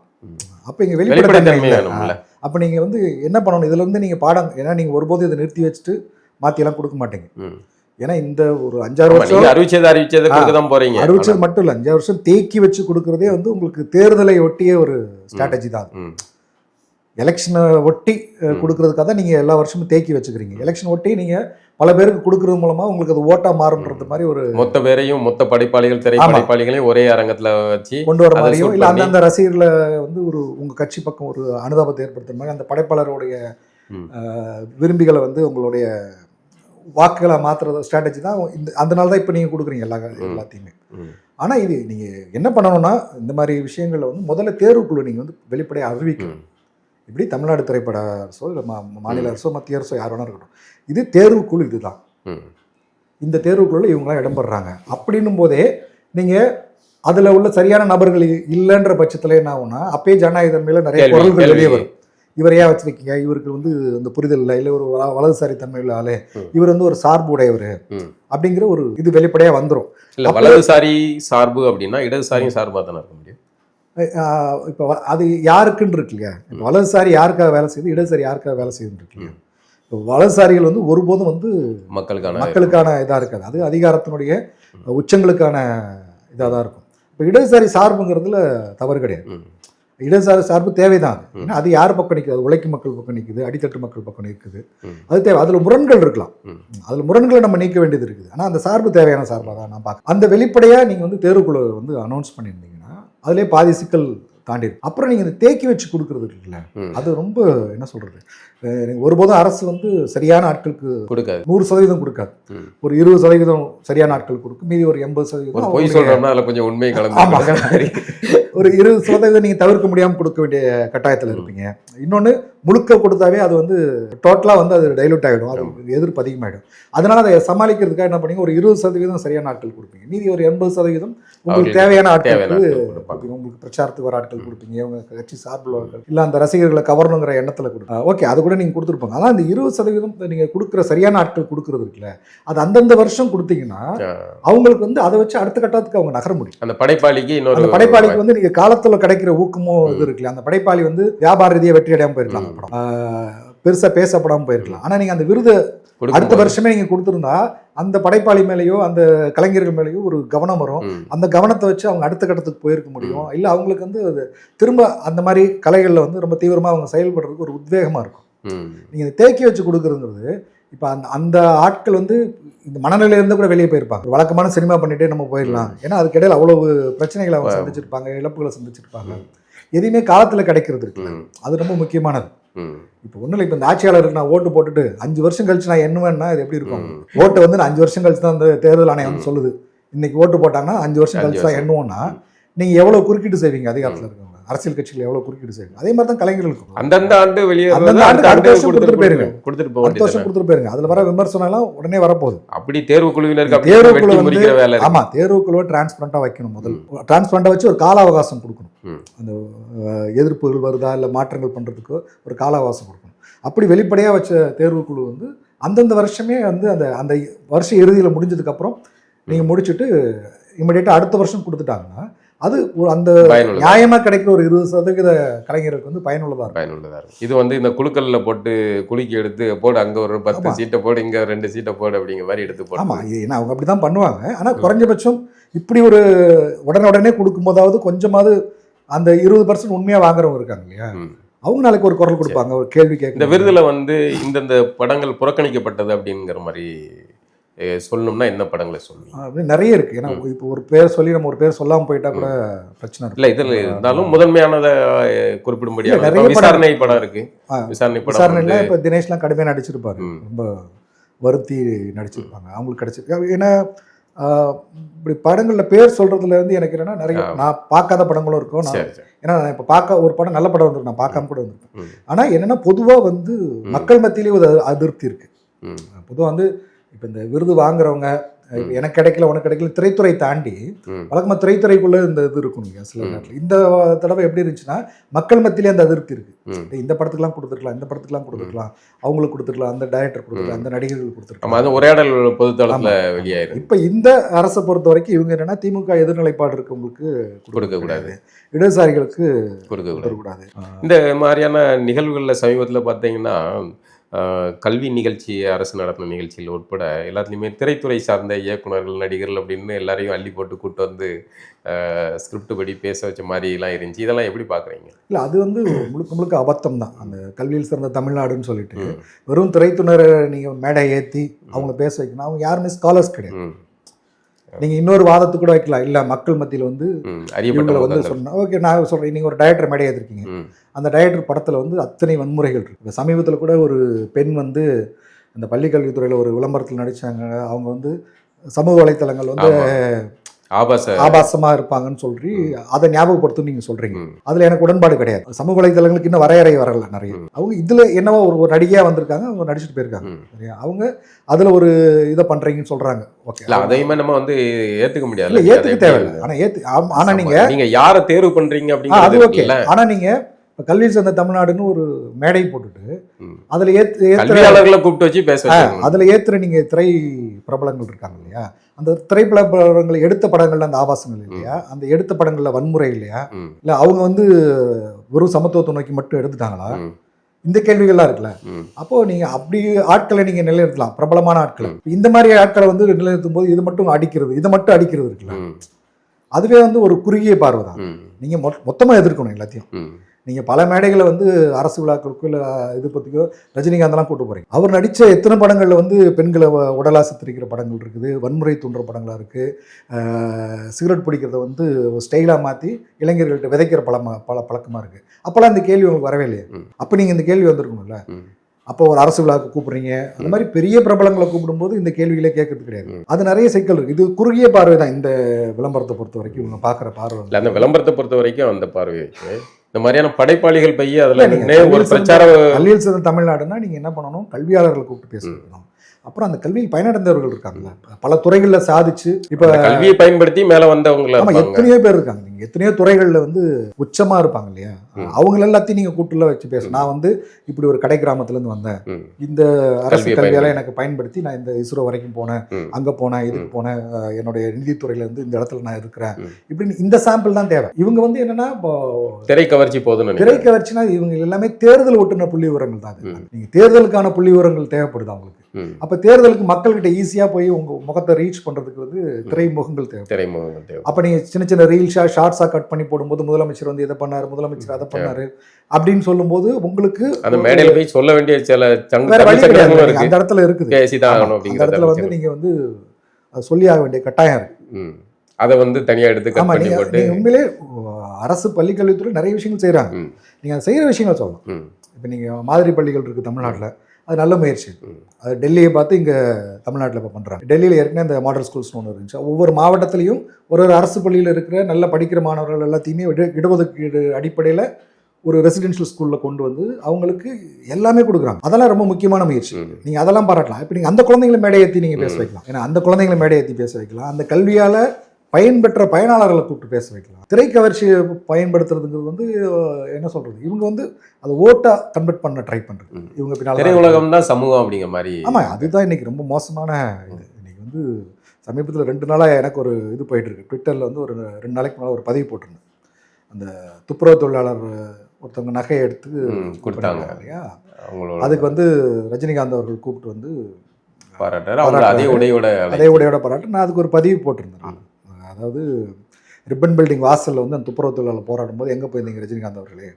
அப்போ இங்கே வெளிப்படைத்தன்மை வேணும்ல. அப்போ நீங்கள் வந்து என்ன பண்ணணும், இதில் வந்து நீங்கள் பாடம், ஏன்னா நீங்கள் ஒருபோது இதை நிறுத்தி வச்சுட்டு மாற்றியெல்லாம் கொடுக்க மாட்டீங்க. ஏன்னா இந்த ஒரு 5-6 வருஷம் அறிவிச்சது மட்டும் இல்லை, 5 வருஷம் தேக்கி வச்சு கொடுக்குறதே வந்து உங்களுக்கு தேர்தலை ஒட்டிய ஒரு ஸ்ட்ராட்டஜி தான். எலெக்ஷனை ஒட்டி கொடுக்கறதுக்காக தான் நீங்கள் எல்லா வருஷமும் தேக்கி வச்சுக்கிறீங்க. எலெக்ஷன் ஒட்டி நீங்கள் பல பேருக்கு கொடுக்கறது மூலமாக உங்களுக்கு அது ஓட்டாக மாறுன்றது மாதிரி ஒரு மொத்த பேரையும் மொத்த படைப்பாளிகள் திரைப்படைப்பாளிகளையும் ஒரே அரங்கத்தில் வச்சு கொண்டு வர மாதிரியும், இல்லை அந்தந்த ரசிகர்களை வந்து ஒரு உங்கள் கட்சி பக்கம் ஒரு அனுதாபத்தை ஏற்படுத்துற மாதிரி அந்த படைப்பாளருடைய விரும்பிகளை வந்து உங்களுடைய வாக்குகளை மாற்றுற ஸ்ட்ராட்டஜி தான் அதனால தான் இப்போ நீங்கள் கொடுக்குறீங்க எல்லாத்தையுமே. ஆனால் இது நீங்கள் என்ன பண்ணணும்னா, இந்த மாதிரி விஷயங்களில் வந்து முதல்ல தேர்வுக்குழு நீங்கள் வந்து வெளிப்படையாக அறிவிக்கணும். இப்படி தமிழ்நாடு திரைப்பட அரசோ இல்லை மாநில அரசோ மத்திய அரசோ யார் வேணா இருக்கட்டும், இது தேர்வுக்குழு, இதுதான் இந்த தேர்வுக்குள்ள இவங்களாம் இடம்பெறாங்க அப்படின்னும் போதே நீங்கள் அதில் உள்ள சரியான நபர்கள் இல்லைன்ற பட்சத்தில் என்ன ஆகும்னா, அப்பயே ஜனநாயகத்தன்மையில் நிறைய பொருள்கள் வெளியே வரும். இவர் ஏன் வச்சிருக்கீங்க, இவருக்கு வந்து இந்த புரிதல் இல்லை, இல்லை ஒரு வலதுசாரி தன்மையுள்ள ஆளு, இவர் வந்து ஒரு சார்பு உடையவர் அப்படிங்கிற ஒரு இது வெளிப்படையாக வந்துடும். இல்லை, வலதுசாரி சார்பு அப்படின்னா இடதுசாரியும் சார்பாக தானே இருக்க முடியும். இப்போ அது யாருக்குன்னு இருக்கு இல்லையா, இப்போ வலதுசாரி யாருக்காக வேலை செய்யுது, இடதுசாரி யாருக்காக வேலை செய்யுதுன்னு இருக்கு இல்லையா. இப்போ வலதுசாரிகள் வந்து ஒருபோதும் வந்து மக்களுக்கான இதாக இருக்காது, அது அதிகாரத்தினுடைய உச்சங்களுக்கான இதாக தான் இருக்கும். இப்போ இடதுசாரி சார்புங்கிறதுல தவறு கிடையாது. இடதுசாரி சார்பு தேவைதான். ஏன்னா அது யார் பக்கம் நிற்குது, அது உழைக்கும் மக்கள் பக்கம் நிற்குது, அடித்தட்டு மக்கள் பக்கம் நிற்குது, அது தேவை. அதில் முரண்கள் இருக்கலாம், அதில் முரண்களை நம்ம நீக்க வேண்டியது இருக்குது. ஆனால் அந்த சார்பு தேவையான சார்பாக தான் நான் பார்க்க. அந்த வெளிப்படையாக நீங்கள் வந்து தேர்வுக்குழு வந்து அனௌன்ஸ் பண்ணியிருந்தீங்கன்னா அதிலே பாதி சிக்கல் தாண்டி. அப்புறம் நீங்கள் இந்த தேக்கி வச்சு கொடுக்குறது இருக்குல்ல, அது ரொம்ப என்ன சொல்கிறது, ஒருபோதும் அரசு வந்து சரியான ஆட்களுக்கு கொடுக்காது, 100% கொடுக்காது. ஒரு 20% சரியான ஆட்கள் கொடுக்கும், மீதி ஒரு 80% போய் சொல்கிறோம்னா அதில் கொஞ்சம் உண்மை கலந்து ஒரு 20% நீங்கள் தவிர்க்க முடியாமல் கொடுக்க வேண்டிய கட்டாயத்தில் இருப்பீங்க. இன்னொன்று முழுக்க கொடுத்தாவே அது வந்து டோட்டலாக வந்து அது டைலூட் ஆகிடும், அது எதிர்ப்பு அதிகமாகிடும். அதனால அதை சமாளிக்கிறதுக்காக என்ன பண்ணீங்க, ஒரு 20% சரியான ஆட்கள் கொடுப்பீங்க, மீதி ஒரு 80% உங்களுக்கு தேவையான ஆட்களுக்கு உங்களுக்கு பிரச்சாரத்துக்கு வர ஆட்கள் கொடுப்பீங்க, இவங்க கட்சி சார்புள்ளவர்கள் இல்லை அந்த ரசிகர்களை கவரணுங்கிற எண்ணத்தில் கொடுப்பீங்க. ஓகே, அது கூட நீங்கள் கொடுத்துருப்பாங்க. ஆனால் அந்த 20% நீங்கள் கொடுக்குற சரியான ஆட்கள் கொடுக்குறது இருக்குல்ல, அது அந்தந்த வருஷம் கொடுத்தீங்கன்னா அவங்களுக்கு வந்து அதை வச்சு அடுத்த கட்டத்துக்கு அவங்க நகர முடியும். அந்த படைப்பாளிக்கு அந்த படைப்பாளிக்கு வந்து நீங்கள் காலத்தில் கிடைக்கிற ஊக்கமும் இது இருக்குல்ல, அந்த படைப்பாளி வந்து வியாபார ரீதியாக வெற்றி அடையாமல் போயிருக்கலாம், பெருசா பேசப்படாமல் போயிருக்கலாம். ஆனா நீங்க அந்த விருது அடுத்த வருஷமே நீங்க கொடுத்திருந்தா அந்த படைப்பாளி மேலேயோ அந்த கலைஞர்கள் மேலேயோ ஒரு கவனம் வரும். அந்த கவனத்தை வச்சு அவங்க அடுத்த கட்டத்துக்கு போயிருக்க முடியும். இல்ல அவங்களுக்கு வந்து திரும்ப அந்த மாதிரி கலைகள்ல வந்து ரொம்ப தீவிரமா அவங்க செயல்படுறதுக்கு ஒரு உத்வேகமா இருக்கும். நீங்க தேக்கி வச்சு கொடுக்கறதுங்கிறது இப்ப அந்த ஆட்கள் வந்து இந்த மனநிலையிலிருந்து கூட வெளியே போயிருப்பாங்க. வழக்கமான சினிமா பண்ணிட்டே நம்ம போயிடலாம், ஏன்னா அதுக்கு இடையில அவ்வளவு பிரச்சனைகளை அவங்க சந்திச்சிருப்பாங்க, இழப்புகளை சந்திச்சிருப்பாங்க. எதுவுமே காலத்துல கிடைக்கிறது இருக்குல்ல, அது ரொம்ப முக்கியமானது. இப்போ ஒன்றும் இல்லை, இப்போ இந்த ஆட்சியாளருக்கு நான் ஓட்டு போட்டுட்டு 5 வருஷம் கழிச்சு நான் எண்ணுவேன்னா இது எப்படி இருக்கும்? ஓட்டு வந்து நான் 5 வருஷம் கழிச்சு தான் அந்த தேர்தல் ஆணையம் வந்து சொல்லுது, இன்னைக்கு ஓட்டு போட்டாங்கன்னா 5 வருஷம் கழிச்சு தான் எண்ணுவோம்னா நீங்க எவ்வளவு குறுக்கீடு செய்வீங்க? அதிகாரத்தில் இருக்கவங்க அரசியல் கட்சிகள் எவ்வளவு குறுக்கீடு செய்வீங்க? அதே மாதிரி தான் கலைஞர்களுக்கும் அந்தந்த ஆண்டு வெளியே அடுத்த வருஷம் கொடுத்துட்டு போயிருங்க. அதுல வர விமர்சனம் எல்லாம் உடனே வரப்போகுது. அப்படி தேர்வு குழுவினருக்கு தேர்வுக்குழு வந்து ஆமா, தேர்வுக்குழுவை டிரான்ஸ்பரண்டா வைக்கணும். முதல் டிரான்ஸ்பரண்டா வச்சு ஒரு கால அவகாசம் கொடுக்கணும். அந்த எதிர்ப்புகள் வருதா இல்லை மாற்றங்கள் பண்றதுக்கு ஒரு கால அவகாசம் கொடுக்கணும். அப்படி வெளிப்படையா வச்ச தேர்வுக்குழு வந்து அந்தந்த வருஷமே வந்து அந்த அந்த வருஷ இறுதியில் முடிஞ்சதுக்கு அப்புறம் நீங்க முடிச்சுட்டு இமிடியேட்டா அடுத்த வருஷம் கொடுத்துட்டாங்கன்னா அது அந்த நியாயமா கிடைக்கிற ஒரு 20% கலைஞருக்கு வந்து பயனுள்ளதா இருக்கும். இது வந்து இந்த குழுக்கள்ல போட்டு குலுக்கி எடுத்து போடு, அங்க ஒரு 10 சீட்டை போடு, இங்க 2 சீட்டை போடு அப்படிங்கிற மாதிரி எடுத்து போடு. ஆமா, இது என்ன அவங்க அப்படிதான் பண்ணுவாங்க. ஆனா குறைஞ்சபட்சம் இப்படி ஒரு உடனே கொடுக்கும் போதாவது கொஞ்சமாவது அந்த 20% உண்மையா வாங்குறவங்க இருக்காங்க இல்லையா, அவங்க நாளைக்கு ஒரு குரல் கொடுப்பாங்க, ஒரு கேள்வி கேட்க. இந்த விருதுல வந்து இந்த படங்கள் புறக்கணிக்கப்பட்டது அப்படிங்கிற மாதிரி சொல்லணும்னா என்ன படங்களை சொல்லணும்? நிறைய இருக்கு. ஏன்னா இப்போ ஒரு பேர் சொல்லி நம்ம ஒரு பேர் சொல்லாம போயிட்டா கூட பிரச்சனை இல்லை. இதில் இருந்தாலும் முதன்மையானதை குறிப்பிடும்படியாக நிறைய விசாரணை படம் இருக்கு. விசாரணைல இப்போ தினேஷ்லாம் கடுமையாக நடிச்சிருப்பாரு, ரொம்ப வருத்தி நடிச்சிருப்பாங்க, அவங்களுக்கு கிடைச்சிருக்கு. ஏன்னா இப்படி படங்கள்ல பேர் சொல்றதுல இருந்து எனக்கு என்னன்னா நிறைய நான் பார்க்காத படங்களும் இருக்கும். ஏன்னா நான் இப்போ பார்க்க ஒரு படம் நல்ல படம் வந்திருக்கு, நான் பார்க்காம கூட வந்திருக்கேன். ஆனா என்னன்னா பொதுவா வந்து மக்கள் மத்தியிலேயே ஒரு அதிருப்தி இருக்கு. பொதுவாக வந்து இப்போ இந்த விருது வாங்குறவங்க எனக்கு கிடைக்கல உனக்கு கிடைக்கல திரைத்துறை தாண்டி வழக்கமாக திரைத்துறைக்குள்ளே இந்த இது இருக்கும் இல்லையா சில நேரத்தில். இந்த தடவை எப்படி இருந்துச்சுன்னா மக்கள் மத்தியிலே அந்த அதிருப்தி இருக்கு. இந்த படத்துக்குலாம் கொடுத்துருக்கலாம், இந்த படத்துக்குலாம் கொடுத்துருக்கலாம், அவங்களுக்கு கொடுத்துருக்கலாம், அந்த டைரக்டர் கொடுத்துருக்கலாம், அந்த நடிகர்கள் கொடுத்துருக்கலாம். அது உரையாடல் பொதுத்தளத்தில் வெளியாயிருக்கு. இப்போ இந்த அரசை பொறுத்த வரைக்கும் இவங்க என்னன்னா திமுக எதிர்நிலைப்பாடு இருக்கவங்களுக்கு கொடுக்கக்கூடாது, இடதுசாரிகளுக்கு கொடுக்கக்கூடாது. இந்த மாதிரியான நிகழ்வுகளில் சமீபத்தில் பார்த்தீங்கன்னா கல்வி நிகழ்ச்சி, அரசு நடத்தின நிகழ்ச்சியில் உட்பட எல்லாத்துலேயுமே திரைத்துறை சார்ந்த இயக்குநர்கள், நடிகர்கள் அப்படின்னு எல்லாரையும் அள்ளி போட்டு கூட்டு வந்து ஸ்கிரிப்ட் படி பேச வச்ச மாதிரிலாம் இருந்துச்சு. இதெல்லாம் எப்படி பார்க்குறீங்க? இல்லை, அது வந்து முழுக்க அபத்தம் தான். அந்த கல்வியில் சிறந்த தமிழ்நாடுன்னு சொல்லிட்டு வெறும் திரைத்துணரை நீங்கள் மேடை ஏற்றி அவங்கள பேச வைக்கணும். அவங்க யாருமே ஸ்காலர்ஸ் கிடையாது. நீங்கள் இன்னொரு வாதத்துக்கு கூட வைக்கலாம், இல்லை மக்கள் மத்தியில் வந்து இவங்களை வந்து சொன்னால் ஓகே. நான் சொல்கிறேன், நீங்கள் ஒரு டைரக்டர் மேடை ஏற்றிருக்கீங்க, அந்த டைரக்டர் படத்தில் வந்து அத்தனை வன்முறைகள் இருக்குது. சமீபத்தில் கூட ஒரு பெண் வந்து அந்த பள்ளிக்கல்வித்துறையில் ஒரு விளம்பரத்தில் நடித்தாங்க. அவங்க வந்து சமூக வலைத்தளங்கள் வந்து ஆபாசமா இருப்பாங்கன்னு சொல்லி அதை ஞாபகப்படுத்தும் நீங்க சொல்றீங்க. அதுல எனக்கு உடன்பாடு கிடையாது. சமூக வலைதளங்களுக்கு இன்னும் வரையறை வரல நிறைய. அவங்க இதுல என்னவோ ஒரு நடிகையா வந்திருக்காங்க, அவங்க நடிச்சுட்டு போயிருக்காங்க. அவங்க அதுல ஒரு இதை பண்றீங்கன்னு சொல்றாங்க. ஓகே, அதையுமே நம்ம வந்து ஏத்துக்க முடியாது. இல்ல, ஏத்துக்க தேவையில்லை. ஆனா நீங்க யாரை தேர்வு பண்றீங்க அப்படிங்கிறது அது ஓகே. ஆனா நீங்க கல்வி சேர்ந்த தமிழ்நாடுன்னு ஒரு மேடை போட்டுட்டு அதுல ஏத்துறவர்களை கூப்பிட்டு வச்சு பேச, அதுல ஏத்துற நீங்க திரை பிரபலங்கள் இருக்காங்க இல்லையா, அந்த திரைப்படங்களை எடுத்த படங்கள்ல அந்த ஆபாசங்கள் இல்லையா, அந்த எடுத்த படங்கள்ல வன்முறை இல்லையா, இல்ல அவங்க வந்து வெறும் சமத்துவத்தை நோக்கி மட்டும் எடுத்துட்டாங்களா, இந்த கேள்விகள்லாம் இருக்குல்ல. அப்போ நீங்க அப்படி ஆட்களை நீங்க நிலைநிறுத்தலாம், பிரபலமான ஆட்களை. இந்த மாதிரி ஆட்களை வந்து நிலைநிறுத்தும் போது இது மட்டும் அடிக்கிறது இருக்குல்ல, அதுவே வந்து ஒரு குறுகிய பார்வை தான். நீங்க மொத்தமா எதிர்க்கணும் எல்லாத்தையும். நீங்கள் பல மேடைகளை வந்து அரசு விழாக்களுக்கோ இல்லை இது பற்றிக்கோ ரஜினிகாந்தெல்லாம் கூட்டு போகிறீங்க. அவர் நடித்த எத்தனை படங்களில் வந்து பெண்களை உடலா சித்தரிக்கிற படங்கள் இருக்குது, வன்முறை தூண்டுற படங்களாக இருக்குது, சிகரெட் பிடிக்கிறத வந்து ஸ்டைலாக மாற்றி இளைஞர்கள்ட்ட விதைக்கிற பழக்கமாக இருக்குது. அப்போல்லாம் இந்த கேள்வி உங்களுக்கு வரவே இல்லையா? அப்போ நீங்கள் இந்த கேள்வி வந்திருக்கணும்ல. அப்போ ஒரு அரசு விழாவுக்கு கூப்பிடுறீங்க, அந்த மாதிரி பெரிய பிரபலங்களை கூப்பிடும்போது இந்த கேள்விகளே கேட்கறது கிடையாது. அது நிறைய சிக்கல் இருக்குது. இது குறுகிய பார்வை தான் இந்த விளம்பரத்தை பொறுத்த வரைக்கும், இவங்க பார்க்குற பார்வை. அந்த விளம்பரத்தை பொறுத்த வரைக்கும் அந்த பார்வை இந்த மாதிரியான படைப்பாளிகள் பைய அதுல இல்ல, நீங்க நின்னே ஒரு கல்வியில் பிரச்சார கல்வியில் சிறந்த தமிழ்நாடுன்னா நீங்க என்ன பண்ணணும், கல்வியாளர்களை கூப்பிட்டு பேச வைக்கணும். அப்புறம் அந்த கல்வியில் பயனடைந்தவர்கள் இருக்காங்கல்ல, பல துறைகளில் சாதிச்சு இப்ப அந்த கல்வியை பயன்படுத்தி மேல வந்தவங்கள ஆமா இருப்பாங்க. எத்தனையோ பேர் இருக்காங்க. நீங்க எத்தனையோ துறைகள்ல வந்து உச்சமா இருப்பாங்க இல்லையா, அவங்க எல்லாத்தையும் நீங்க கூட்டுல வச்சு பேச. நான் வந்து இப்படி ஒரு கடை கிராமத்துல இருந்து வந்தேன், ம். இந்த அரசு கல்வியை கல்வியால பயன்படுத்தி. எனக்கு பயன்படுத்தி நான் இந்த இஸ்ரோ வரைக்கும் போனேன், ம். அங்க போனேன், இதுக்கு போனேன், என்னுடைய நிதித்துறையில இருந்து இந்த இடத்துல நான் இருக்கிறேன், ம். இப்படின்னு இந்த சாம்பிள் தான் தேவை. இவங்க வந்து என்னன்னா திரை கவர்ச்சி போதுன்னு திரை நினைக்கிறேன். கவர்ச்சினா இவங்க எல்லாமே தேர்தல் ஒட்டுன புள்ளி விவரங்கள் தான் அது. ம். நீங்க தேர்தலுக்கான புள்ளி விவரங்கள் தேவைப்படுது அவங்களுக்கு. ம். அப்ப தேர்தலுக்கு மக்கள்கிட்ட ஈஸியா போய் உங்க முகத்தை ரீச் பண்றதுக்கு வந்து திரைமுகங்கள் தேவை. திரைமுகங்கள் தேவை. அப்ப நீங்க சின்ன சின்ன ரீல்ஸா ஷார்ட்ஸா கட் பண்ணி போடும்போது முதலமைச்சர் வந்து இதை பண்ணாரு, முதலமைச்சர் அதை பண்ணாரு அப்படின்னு சொல்லும்போது உங்களுக்கு அந்த மேடையில போய் சொல்ல வேண்டிய சில வேற வழி கிடையாது. சங்கடங்களும் நீங்க இருக்கு. அந்த இடத்துல இருக்குது, பேசிதான் ஆகணும் அந்த அப்படிங்கிற இடத்துல வந்து நீங்க வந்து அதை சொல்லி ஆக வேண்டிய கட்டாயம் இருக்கு. ம். அதை வந்து தனியா எடுத்து கட் ஆமா, பண்ணி நீங்க போட்டு. நீங்க உண்மையிலே அரசு பள்ளிக்கல்வித்துறை நிறைய விஷயங்கள் செய்யறாங்க. ம். நீங்க அதை செய்யற விஷயங்கள் சொல்லலாம். ம். இப்போ நீங்க மாதிரி பள்ளிகள் இருக்கு தமிழ்நாட்டுல, அது நல்ல முயற்சி. ம். அது டெல்லியை பார்த்து இங்கே தமிழ்நாட்டில் இப்போ பண்ணுறாங்க. டெல்லியில் ஏற்கனவே இந்த மாடல் ஸ்கூல்ஸ்னு ஒன்று இருந்துச்சு. ஒவ்வொரு மாவட்டத்திலையும் ஒரு ஒரு அரசு பள்ளியில் இருக்கிற நல்ல படிக்கிற மாணவர்கள் எல்லாத்தையுமே இடஒதுக்கீடு அடிப்படையில் ஒரு ரெசிடென்ஷியல் ஸ்கூலில் கொண்டு வந்து அவங்களுக்கு எல்லாமே கொடுக்குறாங்க. அதெல்லாம் ரொம்ப முக்கியமான முயற்சி. நீங்கள் அதெல்லாம் பாராட்டலாம். இப்போ நீங்கள் அந்த குழந்தைங்களை மேடை ஏற்றி நீங்கள் பேச வைக்கலாம். ஏன்னா அந்த குழந்தைங்களை மேடை ஏற்றி பேச வைக்கலாம். அந்த கல்வியால் பயன்பெற்ற பயனாளர்களை கூப்பிட்டு பேச வைக்கலாம். திரை கவர்ச்சியை பயன்படுத்துறதுங்கிறது வந்து என்ன சொல்றது, இவங்க வந்து அதை ஓட்டா கன்வெர்ட் பண்ண ட்ரை பண்றது. இவங்க பின்னால திரையுலகம் தான் சமூகம் அப்படிங்கிற மாதிரி. ஆமா, அதுதான் இன்னைக்கு ரொம்ப மோசமான இது. இன்னைக்கு வந்து சமீபத்தில் 2 நாளாக எனக்கு ஒரு இது போயிட்டு இருக்கு. ட்விட்டரில் வந்து ஒரு 2 நாளைக்கு முன்னாடி ஒரு பதிவு போட்டிருந்தேன். அந்த துப்புரவு தொழிலாளர் ஒருத்தவங்க நகையை எடுத்து கொடுத்தாங்க இல்லையா, அவங்களோட அதுக்கு வந்து ரஜினிகாந்த் அவர்கள் கூப்பிட்டு வந்து பாராட்டாரு. அவங்க அதே உடையோட பாராட்டு. நான் அதுக்கு ஒரு பதிவு போட்டிருந்தேன். அதாவது ரிப்பன் பில்டிங் வாசலில் வந்து அந்த துப்புரவு தொழிலாளர் போராடும் போது எங்கே போயிருந்தீங்க ரஜினிகாந்த் அவர்களே,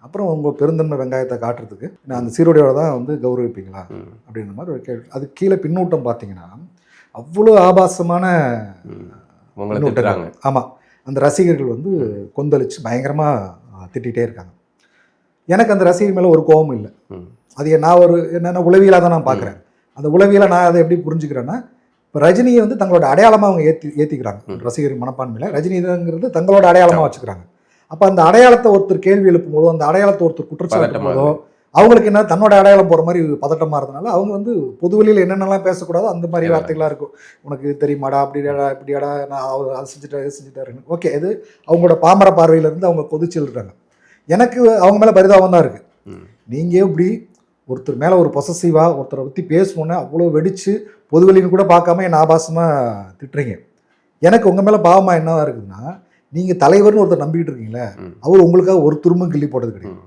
அப்புறம் உங்கள் பெருந்தன்மை வெங்காயத்தை காட்டுறதுக்கு நான் அந்த சீருடையோட தான் வந்து கௌரவிப்பீங்களா அப்படின்ற மாதிரி ஒரு கேள்வி. அது கீழே பின்னூட்டம் பார்த்தீங்கன்னா அவ்வளோ ஆபாசமான பின்னூட்டங்கள். ஆமாம், அந்த ரசிகர்கள் வந்து கொந்தளிச்சு பயங்கரமாக திட்டிகிட்டே இருக்காங்க. எனக்கு அந்த ரசிகர் மேலே ஒரு கோபம் இல்லை. அது நான் ஒரு என்னென்ன உளவியலாக தான் நான் பார்க்குறேன். அந்த உளவியலை நான் அதை எப்படி புரிஞ்சுக்கிறேன்னா, இப்போ ரஜினியை வந்து தங்களோட அடையாளமாக அவங்க ஏற்றிக்கிறாங்க. ரசிகர் மனப்பான்மையில் ரஜினிங்கிறது தங்களோட அடையாளமாக வச்சுக்கிறாங்க. அப்போ அந்த அடையாளத்தை ஒருத்தர் கேள்வி எழுப்பும் போதோ, அந்த அடையாளத்தை ஒருத்தர் குற்றச்சாட்டும் போதோ அவங்களுக்கு என்ன தன்னோட அடையாளம் போகிற மாதிரி பதட்டமாக இருந்தனால அவங்க வந்து பொதுவெளியில் என்னென்னலாம் பேசக்கூடாதோ அந்த மாதிரி வார்த்தைகளாக இருக்கும். உனக்கு தெரியுமாடா, அப்படியாடா, இப்படியாடா, நான் அவர் அதை செஞ்சுட்டாருன்னு. ஓகே, இது அவங்களோட பாமர பார்வையிலேருந்து அவங்க கொதிச்சு எழுதுறாங்க. எனக்கு அவங்க மேலே பரிதாபம் தான் இருக்குது. நீங்கள் இப்படி ஒருத்தர் மேலே ஒரு பொசசிவாக ஒருத்தரை பற்றி பேசணுன்னே அவ்வளோ வெடித்து பொதுவெளின்னு கூட பார்க்காம என்ன ஆபாசமாக திட்டுறீங்க. எனக்கு உங்கள் மேலே பாவமாக என்னவா இருக்குதுன்னா, நீங்கள் தலைவர்னு ஒருத்தர் நம்பிக்கிட்டு இருக்கீங்களே, அவர் உங்களுக்காக ஒரு துரும்பும் கிள்ளி போட்டது கிடையாது.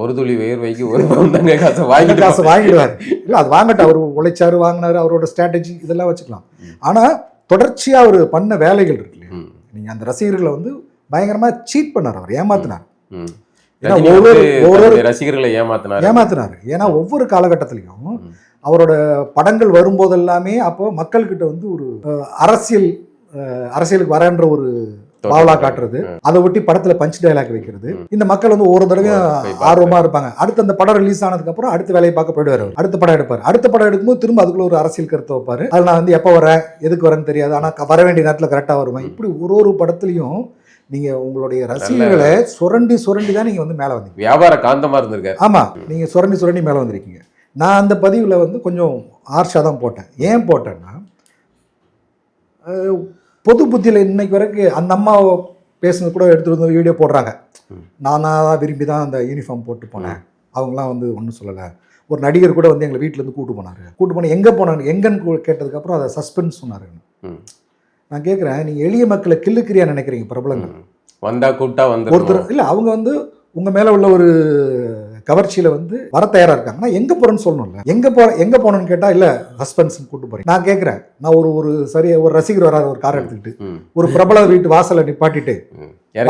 ஒரு துளி வேர்வைக்கு ஒரு காசை வாங்கிடுவார். இல்லை, அது வாங்கட்டும், அவர் உழைச்சாரு, வாங்கினாரு, அவரோட ஸ்ட்ராட்டஜி இதெல்லாம் வச்சுக்கலாம். ஆனால் தொடர்ச்சியாக அவர் பண்ண வேலைகள் இருக்கு இல்லையா, நீங்கள் அந்த ரசிகர்களை வந்து பயங்கரமாக சீட் பண்ணார், அவர் ஏமாத்தினார். ரசிகர்களை ஏமாத்தினாரு. ஏன்னா ஒவ்வொரு காலகட்டத்திலையும் அவரோட படங்கள் வரும்போதெல்லாமே அப்போ மக்கள்கிட்ட வந்து ஒரு அரசியலுக்கு வரன்ற ஒரு பாவலா காட்டுறது, அதை ஒட்டி படத்துல பஞ்ச் டயலாக் வைக்கிறது. இந்த மக்கள் வந்து ஒரு தடவையும் ஆர்வமா இருப்பாங்க. அடுத்து அந்த படம் ரிலீஸ் ஆனதுக்கு அப்புறம் அடுத்த வேலையை பார்க்க போயிடுவாரு. அடுத்த படம் எடுப்பாரு. அடுத்த படம் எடுக்கும்போது திரும்ப அதுக்குள்ள ஒரு அரசியல் கருத்தை வைப்பாரு. அதில் நான் வந்து எப்போ வரேன், எதுக்கு வரேன்னு தெரியாது, ஆனா வர வேண்டிய நேரத்தில் கரெக்டா வருவேன். இப்படி ஒரு படத்துலையும் நீங்க உங்களுடைய ரசிகர்களை சுரண்டி தான் நீங்க வந்து மேல வந்தீங்க. வியாபார காந்தமா இருந்திருக்காரு. ஆமா, நீங்க சுரண்டி மேல வந்திருக்கீங்க. நான் அந்த பதிவுல வந்து கொஞ்சம் ஆர்ஷா தான் போட்டேன். ஏன் போட்டேன்னா, பொது புத்தியில இன்னைக்கு வரைக்கும் அந்த அம்மா பேசுனது கூட எடுத்துட்டு வந்து வீடியோ போடுறாங்க. நானாக விரும்பி தான் அந்த யூனிஃபார்ம் போட்டு போனேன், அவங்களாம் வந்து ஒன்றும் சொல்லலை. ஒரு நடிகர் கூட வந்து எங்களை வீட்டிலேருந்து கூட்டு போனேன். எங்கே போனாங்க, எங்கன்னு கேட்டதுக்கப்புறம் அதை சஸ்பென்ஸ் சொன்னார். நான் கேட்குறேன், நீங்கள் எளிய மக்களை கில்லுக்கிறியா நினைக்கிறீங்க பிரபலங்கள் வந்தா கூட்டா வந்து ஒருத்தர் இல்லை, அவங்க வந்து உங்கள் மேலே உள்ள ஒரு கவர்ச்சியில் வந்து வர தயாராக இருக்காங்கன்னா எங்கே போகிறேன்னு சொல்லணும்ல. எங்கே போகணுன்னு கேட்டால் இல்லை சஸ்பென்ஸ் கூட்டு போகிறேன். நான் கேட்குறேன், நான் ஒரு ஒரு ரசிகர் வராது, ஒரு கார் எடுத்துக்கிட்டு ஒரு பிரபல வீட்டு வாசலை நிப்பாட்டிட்டு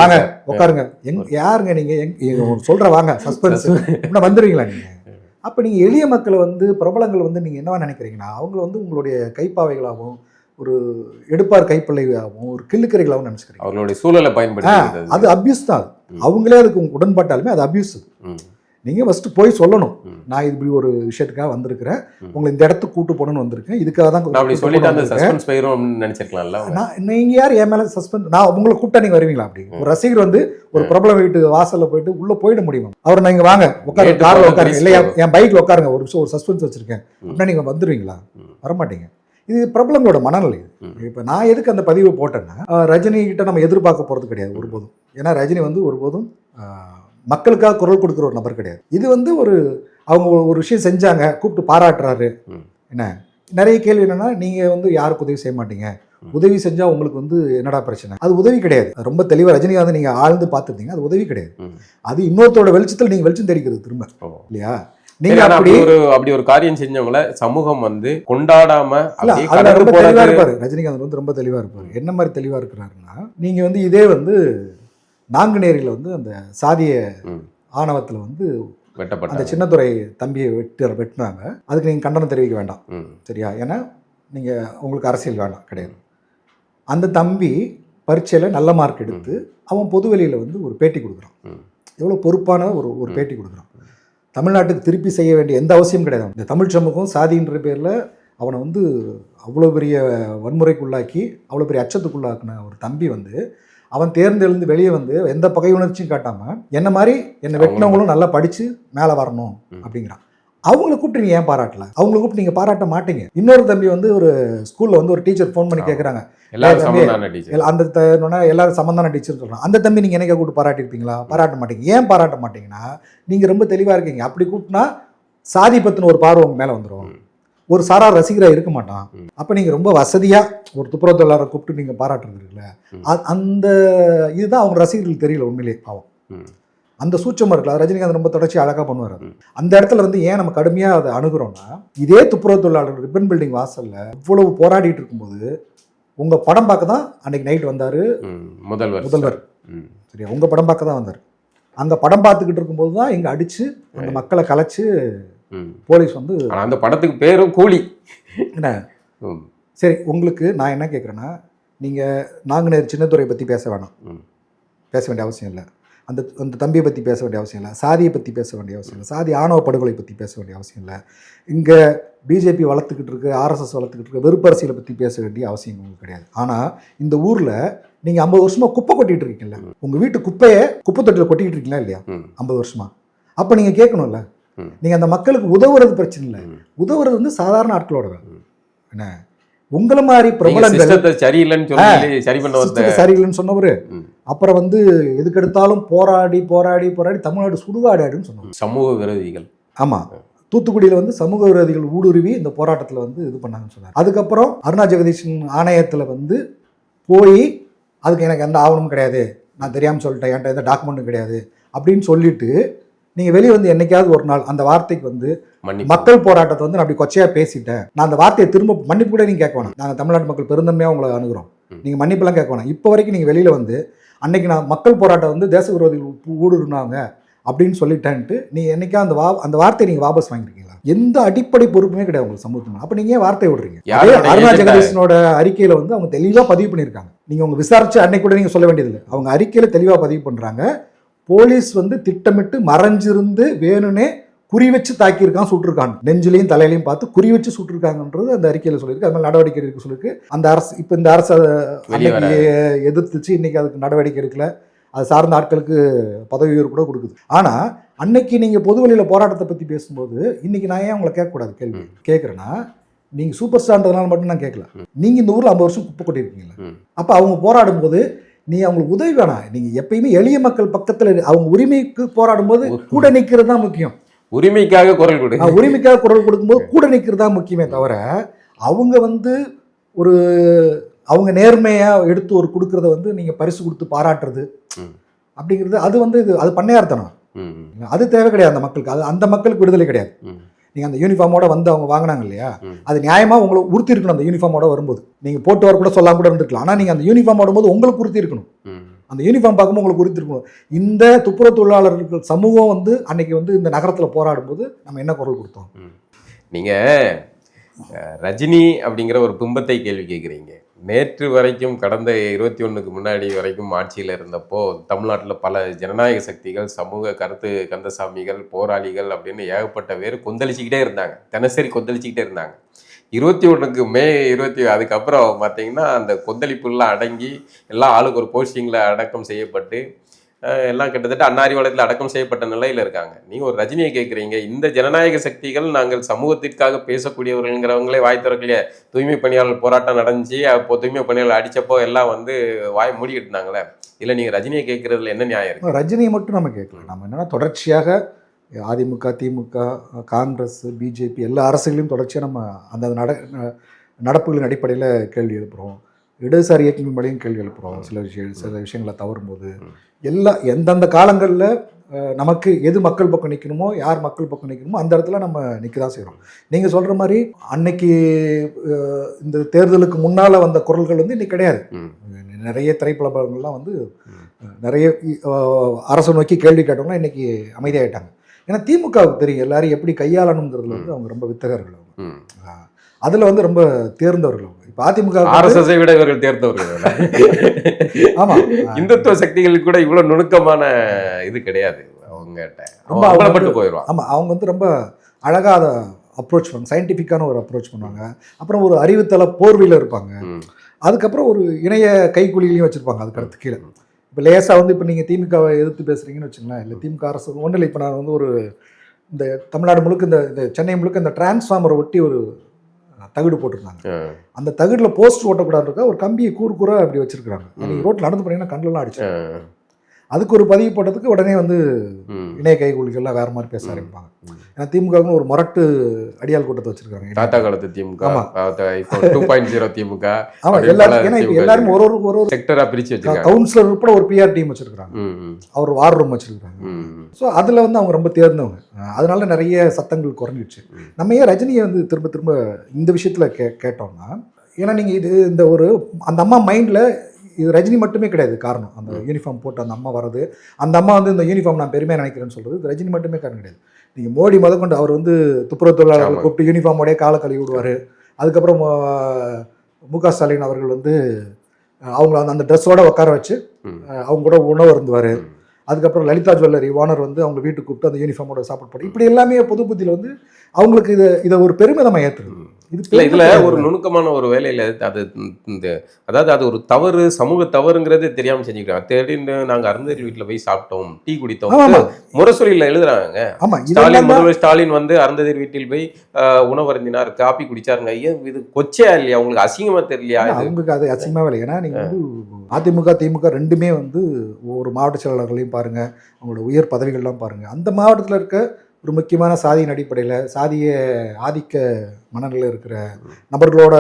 வாங்க உட்காருங்க, யாருங்க நீங்கள் சொல்கிற வாங்க சஸ்பென்ஸ் இன்னும் வந்துடுவீங்களா நீங்கள்? அப்போ நீங்கள் எளிய மக்களை வந்து பிரபலங்கள் வந்து நீங்கள் என்னவா நினைக்கிறீங்கன்னா, அவங்கள வந்து உங்களுடைய கைப்பாவைகளாகவும் ஒரு எடுப்பார் கைப்பிள்ளையாகவும் ஒரு கிள்ளுக்கரைகளாகவும் நினைச்சுக்கிறீங்க. அவங்களுடைய சூழலை பயன்படுத்தி அது அபியூஸ் தான். அவங்களே அதுக்கு உடன்பாட்டாலுமே அது அபியூஸ். நீங்கள் ஃபஸ்ட்டு போய் சொல்லணும், ம். நான் இப்படி ஒரு விஷயத்துக்காக வந்திருக்கிறேன், உங்களை இந்த இடத்துக்கு கூட்டு போகணும்னு வந்திருக்கேன், இதுக்காக தான் நான் அப்படி கூட்டு சொல்லிட்டு அந்த போகணும்னு வந்திருக்கேன். சஸ்பென்ஸ் போயிரும் நினைச்சிருக்கலாம்ல அவங்க. நீங்கள் யார் என் மேலே சஸ்பெண்ட், நான் உங்களை கூப்பிட்டா நீங்கள் வருவீங்களா? அப்படி ஒரு ரசிகர் வந்து ஒரு பிரபல வீட்டு வாசலில் போயிட்டு உள்ளே போயிட முடியுமா? அவர் நீங்கள் வாங்க உட்காரு, கேட்டு காரில் போக உட்காருங்க, தெரியும். இல்லையா என் பைக்கில் உட்காருங்க, ஒரு நிமிஷம் ஒரு சஸ்பென்ஸ் வச்சுருக்கேன் அப்படின்னா நீங்கள் வந்துடுவீங்களா? வரமாட்டீங்க. இது பிரபலங்களோட மனநிலை. இப்போ நான் எதுக்கு அந்த பதிவை போட்டேன்னா, ரஜினி கிட்ட நம்ம எதிர்பார்க்க போகிறது கிடையாது ஒருபோதும். ஏன்னா ரஜினி வந்து ஒருபோதும் மக்களுக்காக குரல் கொடுக்குற ஒரு நபர் கிடையாது. இது வந்து அவங்க ஒரு விஷயம் செஞ்சாங்க, கூப்பிட்டு பாராட்டுறாரு. என்ன நிறைய கேள்வி என்னன்னா, நீங்கள் வந்து யாருக்கு உதவி செய்ய மாட்டீங்க, உதவி செஞ்சால் உங்களுக்கு வந்து என்னடா பிரச்சனை? அது உதவி கிடையாது. ரொம்ப தெளிவாக ரஜினிகாந்த் நீங்கள் ஆழ்ந்து பார்த்துருந்தீங்க, அது உதவி கிடையாது. அது இன்னொருத்தோட வெளிச்சத்தில் நீங்கள் வெளிச்சம் தெரிக்கிறது திரும்ப, இல்லையா? நீங்க அப்படி ஒரு காரியம் செஞ்சவங்கள சமூகம் வந்து கொண்டாடாம ரொம்ப தெளிவா இருப்பாரு. ரஜினிகாந்த் வந்து ரொம்ப தெளிவா இருப்பாரு. என்ன மாதிரி தெளிவா இருக்கிறாருன்னா, நீங்க வந்து இதே வந்து நாங்குநேரியில வந்து அந்த சாதிய ஆணவத்துல வந்து அந்த சின்னத்துறை தம்பியை வெட்டினாங்க. அதுக்கு நீங்க கண்டனம் தெரிவிக்க வேண்டாம், சரியா? ஏன்னா நீங்க உங்களுக்கு அரசியல் வேண்டாம், கிடையாது. அந்த தம்பி பரீட்சையில நல்ல மார்க் எடுத்து அவன் பொதுவெளியில வந்து ஒரு பேட்டி கொடுக்குறான். எவ்வளவு பொறுப்பான ஒரு பேட்டி கொடுக்குறான். தமிழ்நாட்டுக்கு திருப்பி செய்ய வேண்டிய எந்த அவசியம் கிடையாது. இந்த தமிழ் சமூகம் சாதின்ற பேரில் அவனை வந்து அவ்வளோ பெரிய வன்முறைக்குள்ளாக்கி அவ்வளோ பெரிய அச்சத்துக்குள்ளாக்குன ஒரு தம்பி வந்து அவன் தேர்ந்தெழுந்து வெளியே வந்து எந்த பகை உணர்ச்சியும் காட்டாமல் என்ன மாதிரி என்னை வெட்டினவங்களும் நல்லா படித்து மேலே வரணும் அப்படிங்கிறான். அவங்களை கூப்பிட்டு நீங்கள் ஏன் பாராட்டல? அவங்களை கூப்பிட்டு நீங்கள் பாராட்ட மாட்டீங்க. இன்னொரு தம்பி வந்து ஒரு ஸ்கூலில் வந்து ஒரு டீச்சர் ஃபோன் பண்ணி கேட்குறாங்க, அந்த எல்லாரும் சமந்தான டீச்சர் சொல்கிறான். அந்த தம்பி நீங்கள் என்னைக்க கூப்பிட்டு பாராட்டிருப்பீங்களா? பாராட்ட மாட்டீங்க. ஏன் பாராட்ட மாட்டீங்கன்னா, நீங்கள் ரொம்ப தெளிவாக இருக்கீங்க. அப்படி கூப்பிட்டுனா சாதி பற்றின ஒரு பார்வை உங்க மேலே வந்துடும், ஒரு சாரா ரசிகராக இருக்க மாட்டான். அப்போ நீங்கள் ரொம்ப வசதியாக ஒரு துப்புரவு தொழிலாளரை கூப்பிட்டு நீங்கள் பாராட்டுறது இருக்குல்ல, அந்த இதுதான் அவங்க ரசிகர்களுக்கு தெரியல உண்மையிலே. பாவம், அந்த சூட்சமாக இருக்கலாம். ரஜினிகாந்த் ரொம்ப தொடர்ச்சி அழகாக பண்ணுவார். அந்த இடத்துல வந்து ஏன் நம்ம கடுமையாக அதை அணுகிறோம்னா, இதே துப்புரவு தொழிலாளர் ரிப்பன் பில்டிங் வாசலில் இவ்வளவு போராடிட்டு இருக்கும்போது உங்கள் படம் பார்க்க தான் அன்னைக்கு நைட் வந்தார் முதல்வர். சரியா, உங்கள் படம் பார்க்க தான் வந்தார். அங்கே படம் பார்த்துக்கிட்டு இருக்கும்போது தான் இங்கே அடித்து அந்த மக்களை கலைச்சு போலீஸ் வந்து அந்த படத்துக்கு பேரும் கூலி. என்ன சரி, உங்களுக்கு நான் என்ன கேட்குறேன்னா, நீங்கள் நாங்குநேர் சின்னத்துறை பற்றி பேச வேணாம், பேச வேண்டிய அவசியம் இல்லை. அந்த தம்பியை பற்றி பேச வேண்டிய அவசியம் இல்லை. சாதியை பற்றி பேச வேண்டிய அவசியம் இல்லை. சாதி ஆணவ படுகொலை பற்றி பேச வேண்டிய அவசியம் இல்லை. இங்கே பிஜேபி வளர்த்துக்கிட்டு இருக்கு, ஆர்எஸ்எஸ் வளர்த்துக்கிட்டு இருக்க வெறுப்பரசியலை பற்றி பேச வேண்டிய அவசியம் உங்களுக்கு கிடையாது. ஆனால் இந்த ஊரில் நீங்கள் 50 வருஷமாக குப்பை கொட்டிகிட்டு இருக்கீங்கல்ல, உங்கள் வீட்டு குப்பையை குப்பை தொட்டியில் கொட்டிக்கிட்டு இருக்கீங்களா இல்லையா 50 வருஷமா? அப்போ நீங்கள் கேட்கணும்ல, நீங்கள் அந்த மக்களுக்கு உதவுறது பிரச்சனை இல்லை, உதவுறது வந்து சாதாரண ஆட்களோட என்ன. உங்களை மாதிரி பிரபலங்கள் சரியில்லைன்னு சொன்னவரு, அப்புறம் வந்து எதுக்கெடுத்தாலும் போராடி போராடி போராடி தமிழ்நாடு சுடுகாடாடுன்னு சொன்னாங்க சமூக விரோதிகள். ஆமாம், தூத்துக்குடியில் வந்து சமூக விரோதிகள் ஊடுருவி இந்த போராட்டத்தில் வந்து இது பண்ணாங்கன்னு சொன்னார். அதுக்கப்புறம் அருணா ஜெகதீஷன் ஆணையத்தில் வந்து போய் அதுக்கு எனக்கு எந்த ஆவணமும் கிடையாது, நான் தெரியாமல் சொல்லிட்டேன், என்கிட்ட எந்த டாக்குமெண்ட்டும் கிடையாது அப்படின்னு சொல்லிட்டு நீங்கள் வெளியே வந்து என்னைக்காவது ஒரு நாள் அந்த வார்த்தைக்கு வந்து மக்கள் போராட்டத்தை வந்து நான் அப்படி கொச்சையாக பேசிட்டேன், நான் அந்த வார்த்தையை திரும்ப மன்னிப்பு கூட நீங்கள் கேட்க வேணாம், நாங்கள் தமிழ்நாட்டு மக்கள் பெருந்தன்மையாக உங்களை அணுகிறோம், நீங்கள் மன்னிப்பெல்லாம் கேட்க வேணாம். இப்போ வரைக்கும் நீங்கள் வெளியில் வந்து அன்னைக்கு நான் மக்கள் போராட்டம் வந்து தேச விரோதிகள் ஊடுருனாங்க அப்படின்னு சொல்லிட்டேன்ட்டு நீங்கள் என்னைக்கா அந்த வார்த்தையை நீங்கள் வாபஸ் வாங்கிருக்கீங்களா? எந்த அடிப்படை பொறுப்புமே கிடையாது உங்களுக்கு சமூகத்தில். அப்போ நீங்கள் ஏன் வார்த்தை விடுறீங்க? அருணா ஜெகதீஷனோட அறிக்கையில் வந்து அவங்க தெளிவாக பதிவு பண்ணியிருக்காங்க. நீங்கள் உங்க விசாரிச்சு அன்னைக்கு கூட நீங்கள் சொல்ல வேண்டியதில்லை, அவங்க அறிக்கையில் தெளிவாக பதிவு பண்ணுறாங்க. போலீஸ் வந்து திட்டமிட்டு மறைஞ்சிருந்து வேணும்னே குறி வச்சு தாக்கியிருக்கான், சுட்டிருக்காங்க, நெஞ்சிலையும் தலையிலையும் பார்த்து குறி வச்சு சுட்டிருக்காங்கன்றது அந்த அறிக்கையில் சொல்லியிருக்கு. அது மாதிரி நடவடிக்கை எடுக்க சொல்லியிருக்கு. அந்த அரசு இப்போ இந்த அரசு அன்னைக்கு எதிர்த்துச்சு, இன்னைக்கு அதுக்கு நடவடிக்கை எடுக்கல, அது சார்ந்த ஆட்களுக்கு பதவி உயர்வு கூட கொடுக்குது. ஆனால் அன்னைக்கு நீங்கள் பொது வெளியில் போராட்டத்தை பற்றி பேசும்போது இன்னைக்கு நான் ஏன் உங்களை கேட்கக்கூடாது கேள்வி கேட்குறேன்னா, நீங்கள் சூப்பர் ஸ்டார்ன்றதுனால மட்டும் நான் கேட்கல, நீங்கள் இந்த ஊரில் 50 வருஷம் குப்பை கொட்டியிருக்கீங்களா? அப்போ அவங்க போராடும் போது நீ அவங்களுக்கு உதவி வேணாம், நீங்கள் எப்பயுமே எளிய மக்கள் பக்கத்தில் அவங்க உரிமைக்கு போராடும் போது கூட நிற்கிறது தான் முக்கியம். உரிமைக்காக குரல் கொடு, உரிமைக்காக குரல் கொடுக்கும்போது கூட நிற்கிறது தான் முக்கியமே தவிர அவங்க வந்து அவங்க நேர்மையாக எடுத்து ஒரு கொடுக்கறத வந்து நீங்கள் பரிசு கொடுத்து பாராட்டுறது அப்படிங்கிறது அது வந்து அது பண்ணையார்த்தனம். அது தேவை கிடையாது அந்த மக்களுக்கு. அது அந்த மக்களுக்கு விடுதலை கிடையாது. நீங்கள் அந்த யூனிஃபார்மோட வந்து அவங்க வாங்கினாங்க இல்லையா, அது நியாயமாக உங்களை உறுத்தி இருக்கணும். அந்த யூனிஃபார்மோட வரும்போது நீங்கள் போட்டு வர கூட சொல்லாம கூட இருந்துருக்கலாம். ஆனால் நீங்கள் அந்த யூனிஃபார்ம் போடும்போது உங்களுக்கு உறுத்தி இருக்கணும். அந்த யூனிஃபார்ம் பார்க்கும்போது உங்களுக்கு உறுத்தி இருக்கணும். இந்த துப்புரவு தொழிலாளர்கள் சமூகம் வந்து அன்னைக்கு வந்து இந்த நகரத்தில் போராடும் போது நம்ம என்ன குரல் கொடுத்தோம்? நீங்கள் ரஜினி அப்படிங்கிற ஒரு பிம்பத்தை கேள்வி கேட்குறீங்க. நேற்று வரைக்கும் கடந்த 21க்கு முன்னாடி வரைக்கும் ஆட்சியில் இருந்தப்போ தமிழ்நாட்டில் பல ஜனநாயக சக்திகள், சமூக கருத்து கந்தசாமிகள், போராளிகள் அப்படின்னு ஏகப்பட்ட பேர் கொந்தளிச்சுக்கிட்டே இருந்தாங்க. தினசரி கொந்தளிச்சுக்கிட்டே இருந்தாங்க. 21க்கு மே 20 அதுக்கப்புறம் பார்த்தீங்கன்னா அந்த கொந்தளிப்புலாம் அடங்கி எல்லாம் ஆளுக்கு ஒரு போஸ்டிங்கில் அடக்கம் செய்யப்பட்டு எல்லாம் கிட்டத்தட்ட அன்னாரிவாளத்தில் அடக்கம் செய்யப்பட்ட நிலையில் இருக்காங்க. நீங்கள் ஒரு ரஜினியை கேட்குறீங்க, இந்த ஜனநாயக சக்திகள் நாங்கள் சமூகத்திற்காக பேசக்கூடியவர்கள்ங்கிறவங்களே வாய் திறக்கலையே. தூய்மை பணியாளர் போராட்டம் நடந்துச்சு, அப்போ தூய்மை பணியாளர் அடித்தப்போ எல்லாம் வந்து வாய் மூடிக்கிட்டு இருந்தாங்களே. இல்லை நீங்கள் ரஜினியை கேட்குறதுல என்ன நியாயம் இருக்குது? ரஜினியை மட்டும் நம்ம கேட்கல. நம்ம என்னென்னா தொடர்ச்சியாக அதிமுக, திமுக, காங்கிரஸ், பிஜேபி எல்லா அரசுகளையும் தொடர்ச்சியாக நம்ம அந்த நடப்புகளின் அடிப்படையில் கேள்வி எழுப்புகிறோம். இடதுசாரி இயக்கங்கள் மேலேயும் கேள்வி எழுப்புகிறோம். சில விஷயங்களை தவறும்போது எந்தெந்த காலங்களில் நமக்கு எது மக்கள் பக்கம் நிற்கணுமோ, யார் மக்கள் பக்கம் நிற்கணுமோ அந்த இடத்துல நம்ம நிற்க தான் செய்கிறோம். நீங்கள் சொல்கிற மாதிரி அன்னைக்கு இந்த தேர்தலுக்கு முன்னால் வந்த குரல்கள் வந்து இன்னைக்கு கிடையாது. நிறைய திரைப்படங்கள்லாம் வந்து நிறைய அரசு நோக்கி கேள்வி கேட்டவங்கன்னா இன்னைக்கு அமைதியாகிட்டாங்க. ஏன்னா திமுகவுக்கு தெரியும் எல்லாரையும் எப்படி கையாளணுங்கிறதுல வந்து அவங்க ரொம்ப வித்தகர்கள். அதில் வந்து ரொம்ப தேர்ந்தவர்கள். இப்போ அதிமுக அரசை விட இவர்கள் தேர்ந்தவர்கள். ஆமாம், இந்துத்துவ சக்திகளுக்கு கூட இவ்வளோ நுணுக்கமான இது கிடையாது. அவங்ககிட்ட ரொம்ப அவலப்பட்டு போயிடுவாங்க. ஆமாம், அவங்க வந்து ரொம்ப அழகாக அதை அப்ரோச் பண்ணுவாங்க. சயின்டிஃபிக்கான ஒரு அப்ரோச் பண்ணுவாங்க. அப்புறம் ஒரு அறிவுத்தள போர்வையில் இருப்பாங்க. அதுக்கப்புறம் ஒரு இணைய கைக்கூலிகளையும் வச்சுருப்பாங்க அதுக்கடுத்து கீழே. இப்போ லேசாக வந்து இப்போ நீங்கள் திமுகவை எதிர்த்து பேசுகிறீங்கன்னு வச்சுங்களேன், இல்லை திமுக அரசு ஒன்றும் இல்லை. இப்போ நான் வந்து ஒரு இந்த தமிழ்நாடு முழுக்க இந்த சென்னை முழுக்க இந்த டிரான்ஸ்ஃபார்மரை ஒட்டி ஒரு தகுடு போட்டிருந்தாங்க. அந்த தகுடுல போஸ்ட் ஓட்டக்கூடாது இருக்கா, ஒரு கம்பியை கூறு அப்படி வச்சிருக்காங்க. நீங்க ரோட்ல நடந்து போனீங்கன்னா கண்ணுலாம் அடிச்சு. அதுக்கு ஒரு பதிவு போட்டதுக்கு உடனே வந்து இணைய கைகூலிகள்லாம் வேற மாதிரி பேச ஆரம்பிப்பாங்க. ஏன்னா திமுகவுன்னு ஒரு முரட்டு அடியால் கூட்டத்தை வச்சிருக்காங்க. தாத்தா காலத்து திமுக, 2.0 திமுக. ஆமா, எல்லாரும் ஒரு செக்டரா பிரிச்சு வச்சிருக்காங்க. கவுன்சிலர் உட்பட ஒரு பிஆர் டீம் வச்சிருக்காங்க. அவர் வார் ரூம் வச்சிருக்காங்க. ஸோ அதில் வந்து அவங்க ரொம்ப தேர்ந்தவங்க. அதனால நிறைய சத்தங்கள் குறைஞ்சிடுச்சு. நம்ம ஏன் ரஜினியை வந்து திரும்ப திரும்ப இந்த விஷயத்தில் கேட்டோம்னா, ஏன்னா நீங்கள் இது இந்த ஒரு அந்த அம்மா மைண்டில் இது ரஜினி மட்டுமே கிடையாது காரணம். அந்த யூனிஃபார்ம் போட்டு அந்த அம்மா வர்றது, அந்த அம்மா வந்து இந்த யூனிஃபார்ம் நான் பெருமையாக நினைக்கிறேன்னு சொல்கிறது இது ரஜினி மட்டுமே காரணம் கிடையாது. நீங்கள் மோடி முதற்கொண்டு அவர் வந்து துப்புரவு தொழிலாளர்கள் கூப்பிட்டு யூனிஃபார்மோடைய காலை கழுவி விடுவார். அதுக்கப்புறம் முக ஸ்டாலின் அவர்கள் வந்து அவங்கள அந்த ட்ரெஸ்ஸோடு உட்கார வச்சு அவங்க கூட உணவு இருந்துவார். அதுக்கப்புறம் லலிதா ஜுவல்லரி ஓனர் வந்து அவங்க வீட்டுக்கு கூப்பிட்டு அந்த யூனிஃபார்மோட சாப்பிட்டு போட்டு இப்படி எல்லாமே பொது புத்தியில் வந்து அவங்களுக்கு இதை ஒரு பெருமிதமாக ஏற்றுது. இதில் ஒரு நுணுக்கமான ஒரு வேலையில் அது இந்த அதாவது அது ஒரு தவறு, சமூக தவறுங்கிறதே தெரியாமல் செஞ்சுக்கிறாங்க. திடீர்னு நாங்கள் அருந்ததி வீட்டில் போய் சாப்பிட்டோம், டீ குடித்தோம், முரசொலியில் எழுதுறாங்க. முதல்வர் ஸ்டாலின் வந்து அருந்ததி வீட்டில் போய் உணவருந்தினார், காப்பி குடிச்சாருங்க. ஐயா, இது கொச்சையா இல்லையா? உங்களுக்கு அசிங்கமா தெரியலையா? அவங்களுக்கு அது அசிங்கமாவே இல்லை. ஏன்னா நீங்கள் வந்து அதிமுக திமுக ரெண்டுமே வந்து ஒரு மாவட்ட செயலாளர்களையும் பாருங்க, அவங்களோட உயர் பதவிகள்லாம் பாருங்க, அந்த மாவட்டத்தில் இருக்க ஒரு முக்கியமான சாதியின் அடிப்படையில் சாதிய ஆதிக்க மனநிலையில் இருக்கிற நபர்களோட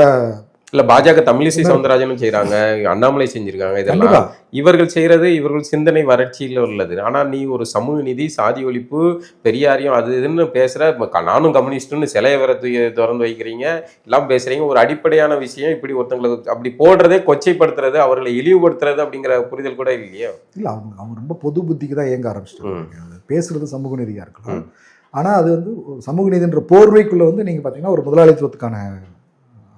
இல்லை பாஜக தமிழிசை சவுந்தரராஜனும் செய்கிறாங்க, அண்ணாமலை செஞ்சுருக்காங்க. இதெல்லாம் இவர்கள் செய்கிறது இவர்கள் சிந்தனை வறட்சியில் உள்ளது. ஆனால் நீ ஒரு சமூக நீதி, சாதி ஒழிப்பு, பெரியாரியம் அது இதுன்னு பேசுகிற, நானும் கம்யூனிஸ்ட்டுன்னு சிலையை வர திறந்து வைக்கிறீங்க, எல்லாம் பேசுகிறீங்க. ஒரு அடிப்படையான விஷயம் இப்படி ஒருத்தங்களுக்கு அப்படி போடுறதே கொச்சைப்படுத்துறது, அவர்களை இழிவுபடுத்துறது அப்படிங்கிற புரிதல் கூட இல்லையா? இல்லை, அவங்க ரொம்ப பொது புத்திக்கு தான் இயங்க ஆரம்பிச்சிட்டாங்க. பேசுகிறது சமூக நீதியாக இருக்கலாம், ஆனால் அது வந்து சமூக நீதின்ற போர்வைக்குள்ளே வந்து நீங்கள் பார்த்தீங்கன்னா ஒரு முதலாளித்துவத்துக்கான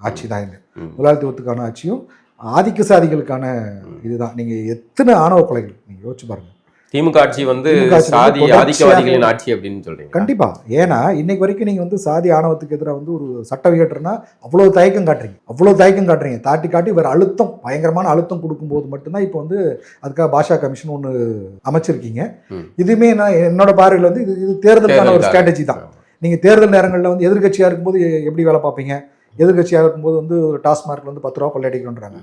ஆட்சி தான் இது. முதலாளித்துவத்துக்கான ஆட்சியும் ஆதிக்க சாதிகளுக்கான இதுதான். நீங்கள் எத்தனை ஆணவ கொலைகள் நீங்கள் யோசிச்சு பாருங்க. திமுக ஆட்சி வந்து சாதி ஆதிக்கவாதிகளின் ஆட்சி அப்படின்னு சொல்றீங்க. கண்டிப்பா. ஏன்னா இன்னைக்கு வரைக்கும் நீங்க வந்து சாதி ஆணவத்துக்கு எதிராக வந்து ஒரு சட்டம் இயற்றுனா அவ்வளவு தயக்கம் காட்டுறீங்க. தாட்டி காட்டி வேற அழுத்தம், பயங்கரமான அழுத்தம் கொடுக்கும்போது மட்டும்தான் இப்போ வந்து அதுக்காக பாஷா கமிஷன் ஒன்று அமைச்சிருக்கீங்க. இதுவுமே நான் என்னோட பார்வையில் வந்து இது தேர்தலுக்கான ஒரு ஸ்ட்ராட்டஜி தான். நீங்க தேர்தல் நேரங்களில் வந்து எதிர்கட்சியா இருக்கும்போது எப்படி வேலை பார்ப்பீங்க? எதிர்கட்சியாக இருக்கும்போது வந்து டாஸ்மார்க்ல வந்து 10 ரூபா கொள்ளையடிக்கணுன்றாங்க.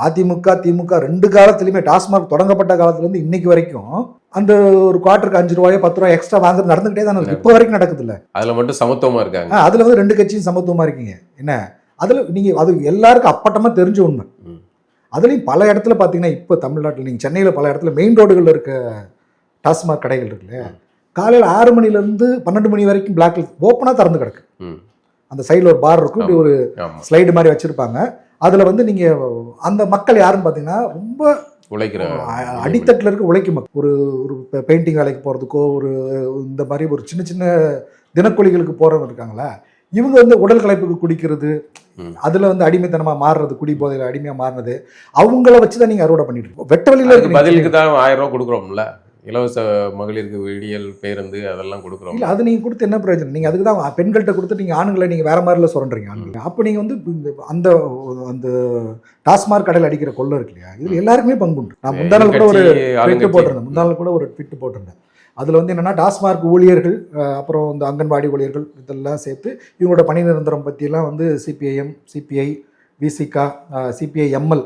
அதிமுக திமுக ரெண்டு காலத்துலையுமே டாஸ்மார்க் தொடங்கப்பட்ட காலத்துலேருந்து இன்னைக்கு வரைக்கும் அந்த ஒரு குவார்ட்டருக்கு 5 ரூபாயோ 10 ரூபாய் எக்ஸ்ட்ரா வாங்குறது நடந்துகிட்டே தானே இருக்கு. இப்போ வரைக்கும் நடக்குது இல்லை. அதில் மட்டும் சமத்துவமாக இருக்காங்க. அதில் வந்து ரெண்டு கட்சியும் சமத்துவமாக இருக்கீங்க. என்ன அதில் நீங்கள் அது எல்லாருக்கும் அப்பட்டமாக தெரிஞ்ச உண்மை. அதுலேயும் பல இடத்துல பார்த்தீங்கன்னா இப்போ தமிழ்நாட்டில் நீங்கள் சென்னையில் பல இடத்துல மெயின் ரோடுகளில் இருக்க டாஸ்மார்க் கடைகள் இருக்குல்ல, காலையில் 6 மணிலேருந்து 12 மணி வரைக்கும் பிளாக்ல ஓப்பனாக திறந்து கிடக்கு. அந்த சைடில் ஒரு பார் இருக்கும், இப்படி ஒரு ஸ்லைடு மாதிரி வச்சுருப்பாங்க. அதில் வந்து நீங்கள் அந்த மக்கள் யாருன்னு பார்த்தீங்கன்னா ரொம்ப உழைக்கிற அடித்தட்டில் இருக்க உழைக்கும் மக்கள். ஒரு பெயிண்டிங் வேலைக்கு போகிறதுக்கோ ஒரு இந்த மாதிரி ஒரு சின்ன சின்ன தினக்கூலிகளுக்கு போகிறவங்க இருக்காங்களா, இவங்க வந்து உடல் களைப்புக்கு குடிக்கிறது, அதுல வந்து அடிமைத்தனமா மாறுறது, குடி போதையில அடிமையா மாறினது, அவங்கள வச்சுதான் நீங்க அறுவடை பண்ணிட்டு இருக்கோம். வெட்ட வழியில அதுக்கு பதிலுக்கு தான் 1000 ரூபா கொடுக்குறோம்ல, இலவச மகளிருக்கு விடியல் பேருந்து அதெல்லாம் கொடுக்குறோம். இல்ல அது நீங்க கொடுத்து என்ன பிரயோஜனம்? நீங்க அதுக்கு தான் பெண்கள்கிட்ட கொடுத்து நீங்க ஆண்களை நீங்க வேற மாதிரில சொல்றீங்க ஆண்கள். அப்ப நீங்க வந்து அந்த அந்த டாஸ்மார்க் கடையில் அடிக்கிற கொள்ளை இருக்கு இல்லையா, இதுல எல்லாருக்குமே பங்கு உண்டு. நான் முந்தாள் கூட ஒரு ட்விட் போட்டிருந்தேன், முந்தாள் கூட ஒரு ட்விட் போட்டிருந்தேன். அதில் வந்து என்னென்னா டாஸ்மார்க் ஊழியர்கள், அப்புறம் இந்த அங்கன்வாடி ஊழியர்கள் இதெல்லாம் சேர்த்து இவங்களோட பணி நிரந்தரம் பற்றியெல்லாம் வந்து CPIM, CBI, Visika, CPI ML,